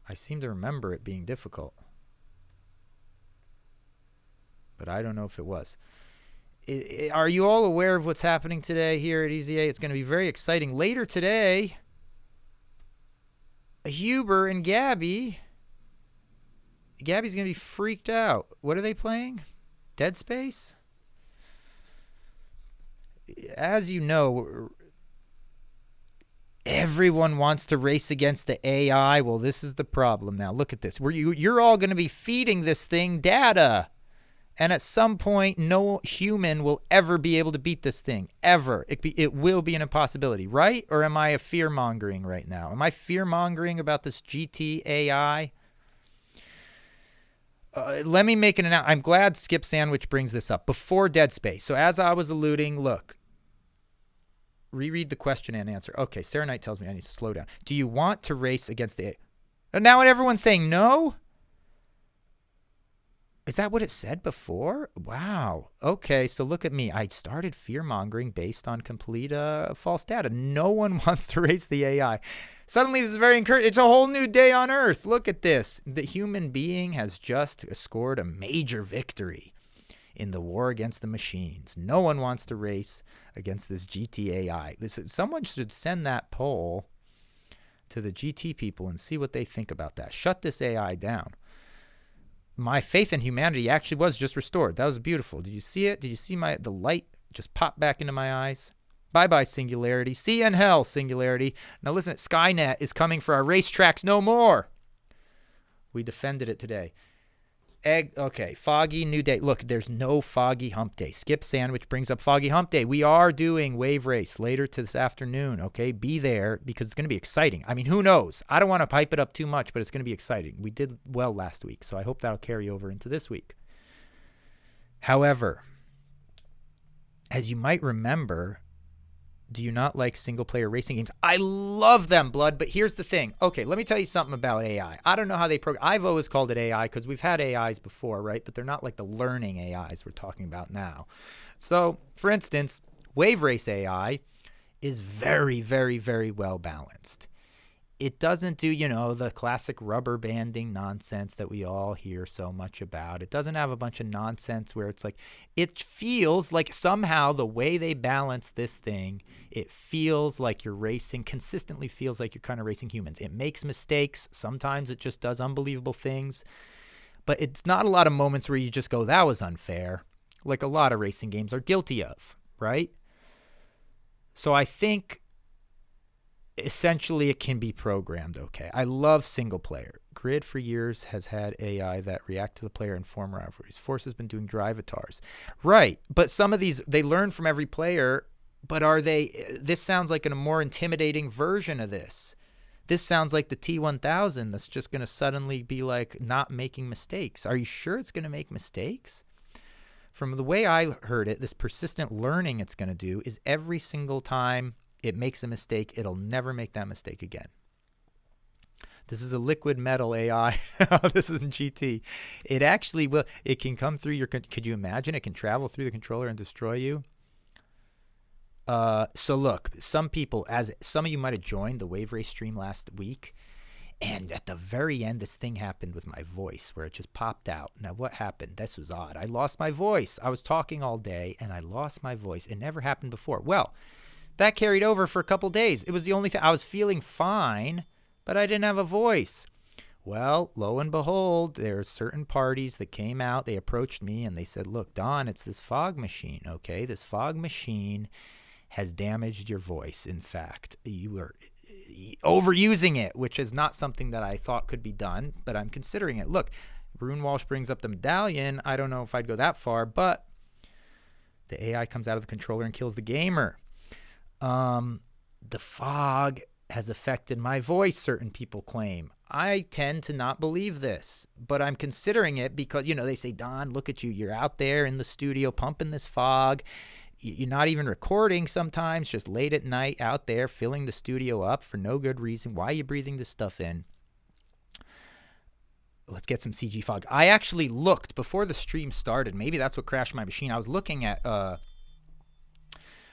I seem to remember it being difficult. But I don't know if it was. Are you all aware of what's happening today here at EZA? It's going to be very exciting. Later today, Huber and Gabby's going to be freaked out. What are they playing? Dead Space? As you know, everyone wants to race against the AI. Well, this is the problem now. Look at this. You're all going to be feeding this thing data. And at some point, no human will ever be able to beat this thing. Ever. It will be an impossibility, right? Or am I a fear-mongering right now? Am I fear-mongering about this GT AI? Let me make an announcement. I'm glad Skip Sandwich brings this up. Before Dead Space. So as I was alluding, look. Reread the question and answer. Okay, Sarah Knight tells me I need to slow down. Do you want to race against the AI? And now everyone's saying no? Is that what it said before? Wow. Okay, so look at me. I started fear-mongering based on complete false data. No one wants to race the AI. Suddenly, this is very encouraging. It's a whole new day on Earth. Look at this. The human being has just scored a major victory in the war against the machines. No one wants to race against this GT AI. Someone should send that poll to the GT people and see what they think about that. Shut this AI down. My faith in humanity actually was just restored. That was beautiful. Did you see it? Did you see the light just pop back into my eyes? Bye-bye, Singularity. See you in hell, Singularity. Now listen, Skynet is coming for our racetracks no more. We defended it today. Okay, Foggy New Day. Look, there's no Foggy Hump Day. Skip Sandwich brings up Foggy Hump Day. We are doing Wave Race later this afternoon, okay? Be there because it's going to be exciting. I mean, who knows? I don't want to pipe it up too much, but it's going to be exciting. We did well last week, so I hope that'll carry over into this week. However, as you might remember, do you not like single-player racing games? I love them, Blood, but here's the thing. Okay, let me tell you something about AI. I don't know how they program. I've always called it AI because we've had AIs before, right? But they're not like the learning AIs we're talking about now. So, for instance, Wave Race AI is very, very, very well balanced. It doesn't do, the classic rubber banding nonsense that we all hear so much about. It doesn't have a bunch of nonsense where it's like, it feels like somehow the way they balance this thing, it feels like you're racing, consistently feels like you're kind of racing humans. It makes mistakes. Sometimes it just does unbelievable things. But it's not a lot of moments where you just go, that was unfair, like a lot of racing games are guilty of, right? So I think essentially it can be programmed okay. I love single player. Grid for years has had AI that react to the player and form rivalries. Force has been doing drivatars. Right, but some of these, they learn from every player, but this sounds like a more intimidating version of this. This sounds like the T1000 that's just going to suddenly be like not making mistakes. Are you sure it's going to make mistakes? From the way I heard it, this persistent learning it's going to do is every single time it makes a mistake, it'll never make that mistake again. This is a liquid metal AI. This isn't GT. It actually will. It can come through your. Could you imagine? It can travel through the controller and destroy you. So look, some of you might have joined the Wave Race stream last week, and at the very end, this thing happened with my voice where it just popped out. Now, what happened? This was odd. I lost my voice. I was talking all day, and I lost my voice. It never happened before. Well, that carried over for a couple days. It was the only thing. I was feeling fine, but I didn't have a voice. Well, lo and behold, there are certain parties that came out. They approached me, and they said, look, Don, it's this fog machine, okay? This fog machine has damaged your voice. In fact, you are overusing it, which is not something that I thought could be done, but I'm considering it. Look, Brune Walsh brings up the medallion. I don't know if I'd go that far, but the AI comes out of the controller and kills the gamer. The fog has affected my voice, certain people claim. I tend to not believe this, but I'm considering it because, they say, Don, look at you. You're out there in the studio pumping this fog. you're not even recording sometimes, just late at night out there filling the studio up for no good reason. Why are you breathing this stuff in? Let's get some CG fog. I actually looked before the stream started. Maybe that's what crashed my machine. I was looking at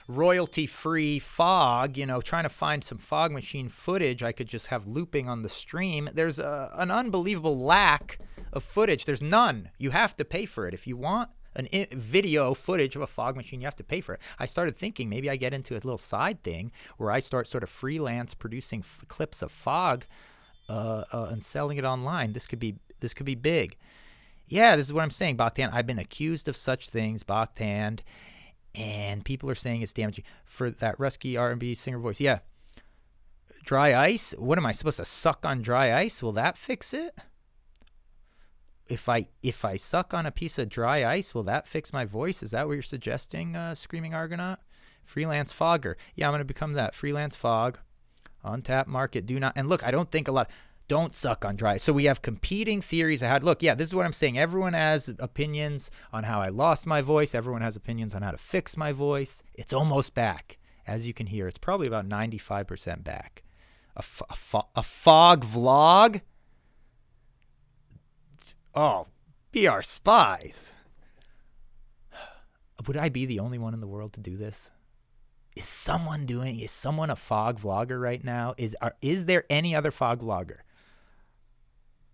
royalty-free fog, you know, trying to find some fog machine footage I could just have looping on the stream. There's an unbelievable lack of footage. There's none. You have to pay for it. If you want video footage of a fog machine, you have to pay for it. I started thinking maybe I get into a little side thing where I start sort of freelance producing clips of fog and selling it online. This could be big. Yeah, this is what I'm saying, Bakhtan. I've been accused of such things, Bakhtan, and people are saying it's damaging for that rusky R&B singer voice. Yeah. Dry ice? What am I supposed to suck on dry ice? Will that fix it? If I suck on a piece of dry ice, will that fix my voice? Is that what you're suggesting, Screaming Argonaut? Freelance fogger. Yeah, I'm going to become that. Freelance fog. Untapped market. Do not. And look, I don't think a lot. Don't suck on dry. So we have competing theories. Look, yeah, this is what I'm saying. Everyone has opinions on how I lost my voice. Everyone has opinions on how to fix my voice. It's almost back. As you can hear, it's probably about 95% back. A fog vlog? Oh, be our spies. Would I be the only one in the world to do this? Is someone a fog vlogger right now? Is there any other fog vlogger?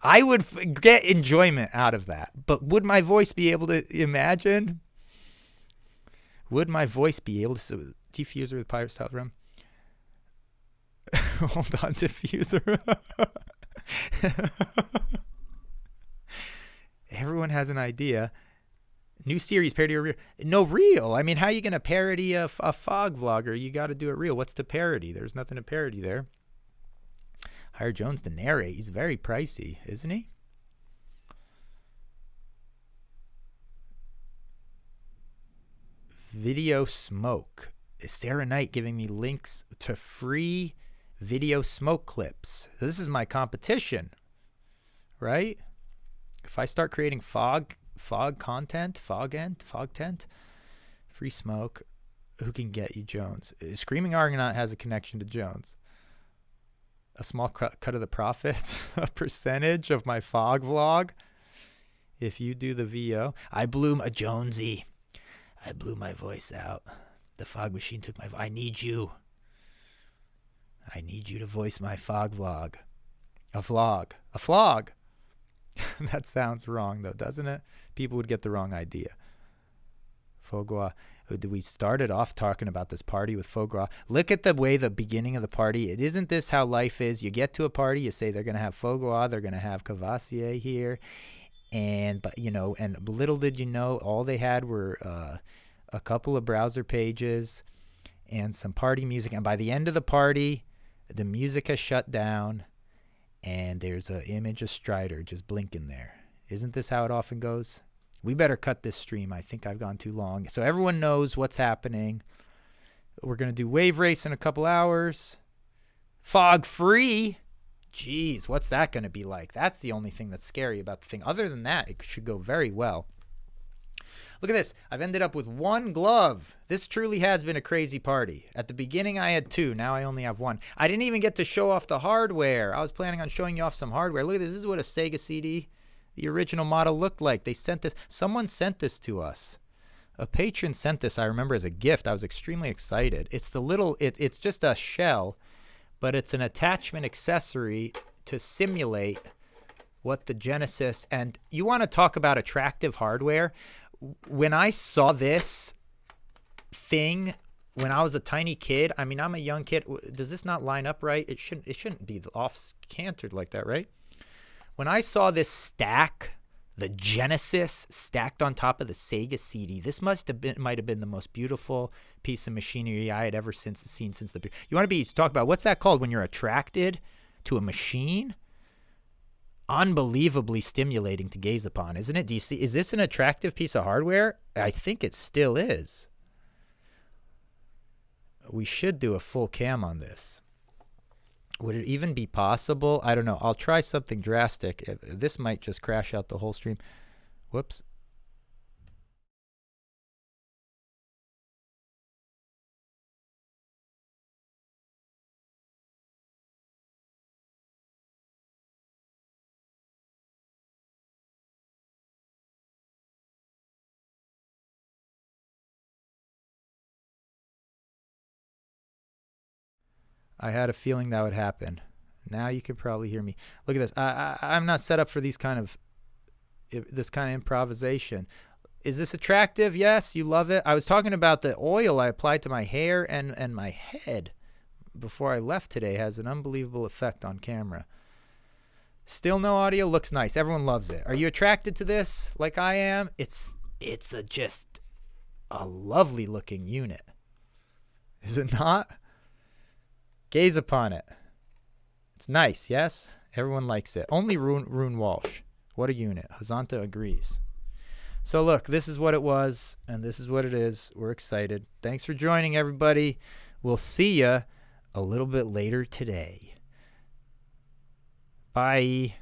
I would get enjoyment out of that. But would my voice be able to imagine? Would my voice be able to diffuser with pirate style drum? Hold on, diffuser. Everyone has an idea. New series, parody or real? No, real. I mean, how are you going to parody a fog vlogger? You got to do it real. What's to parody? There's nothing to parody there. Hire Jones to narrate. He's very pricey, isn't he? Video smoke. Is Sarah Knight giving me links to free video smoke clips? This is my competition, right? If I start creating fog content, fog tent, free smoke, who can get you, Jones? Screaming Argonaut has a connection to Jones. A small cut of the profits, a percentage of my fog vlog. If you do the VO, I blew my Jonesy. I blew my voice out. The fog machine took my. I need you. I need you to voice my fog vlog. A vlog. That sounds wrong, though, doesn't it? People would get the wrong idea. Fogua. We started off talking about this party with Fogua. Look at the way the beginning of the party. Isn't this how life is? You get to a party, you say they're going to have Fogua, they're going to have Cavassier here. But little did you know, all they had were a couple of browser pages and some party music. And by the end of the party, the music has shut down. And there's an image of Strider just blinking there. Isn't this how it often goes? We better cut this stream. I think I've gone too long. So everyone knows what's happening. We're going to do Wave Race in a couple hours. Fog free. Jeez, what's that going to be like? That's the only thing that's scary about the thing. Other than that, it should go very well. Look at this. I've ended up with one glove. This truly has been a crazy party. At the beginning, I had two. Now I only have one. I didn't even get to show off the hardware. I was planning on showing you off some hardware. Look at this. This is what a SEGA CD, the original model, looked like. They sent this. Someone sent this to us. A patron sent this, I remember, as a gift. I was extremely excited. It's the little, it's just a shell, but it's an attachment accessory to simulate what the Genesis, and you want to talk about attractive hardware. When I saw this thing when I was a tiny kid, I mean, I'm a young kid. Does this not line up right? It shouldn't be off cantered like that, right? When I saw this stack, the Genesis stacked on top of the SEGA CD, this might have been the most beautiful piece of machinery I had ever seen since the. You want to talk about what's that called when you're attracted to a machine? Unbelievably stimulating to gaze upon, isn't it? Do you see? Is this an attractive piece of hardware? I think it still is. We should do a full cam on this. Would it even be possible? I don't know. I'll try something drastic. This might just crash out the whole stream. Whoops. I had a feeling that would happen. Now you can probably hear me. Look at this. I'm not set up for this kind of improvisation. Is this attractive? Yes, you love it. I was talking about the oil I applied to my hair and my head before I left today. Has an unbelievable effect on camera. Still no audio. Looks nice. Everyone loves it. Are you attracted to this like I am? It's just a lovely looking unit. Is it not? Gaze upon it. It's nice, yes? Everyone likes it. Only Rune Walsh. What a unit. Hazanta agrees. So look, this is what it was, and this is what it is. We're excited. Thanks for joining, everybody. We'll see ya a little bit later today. Bye.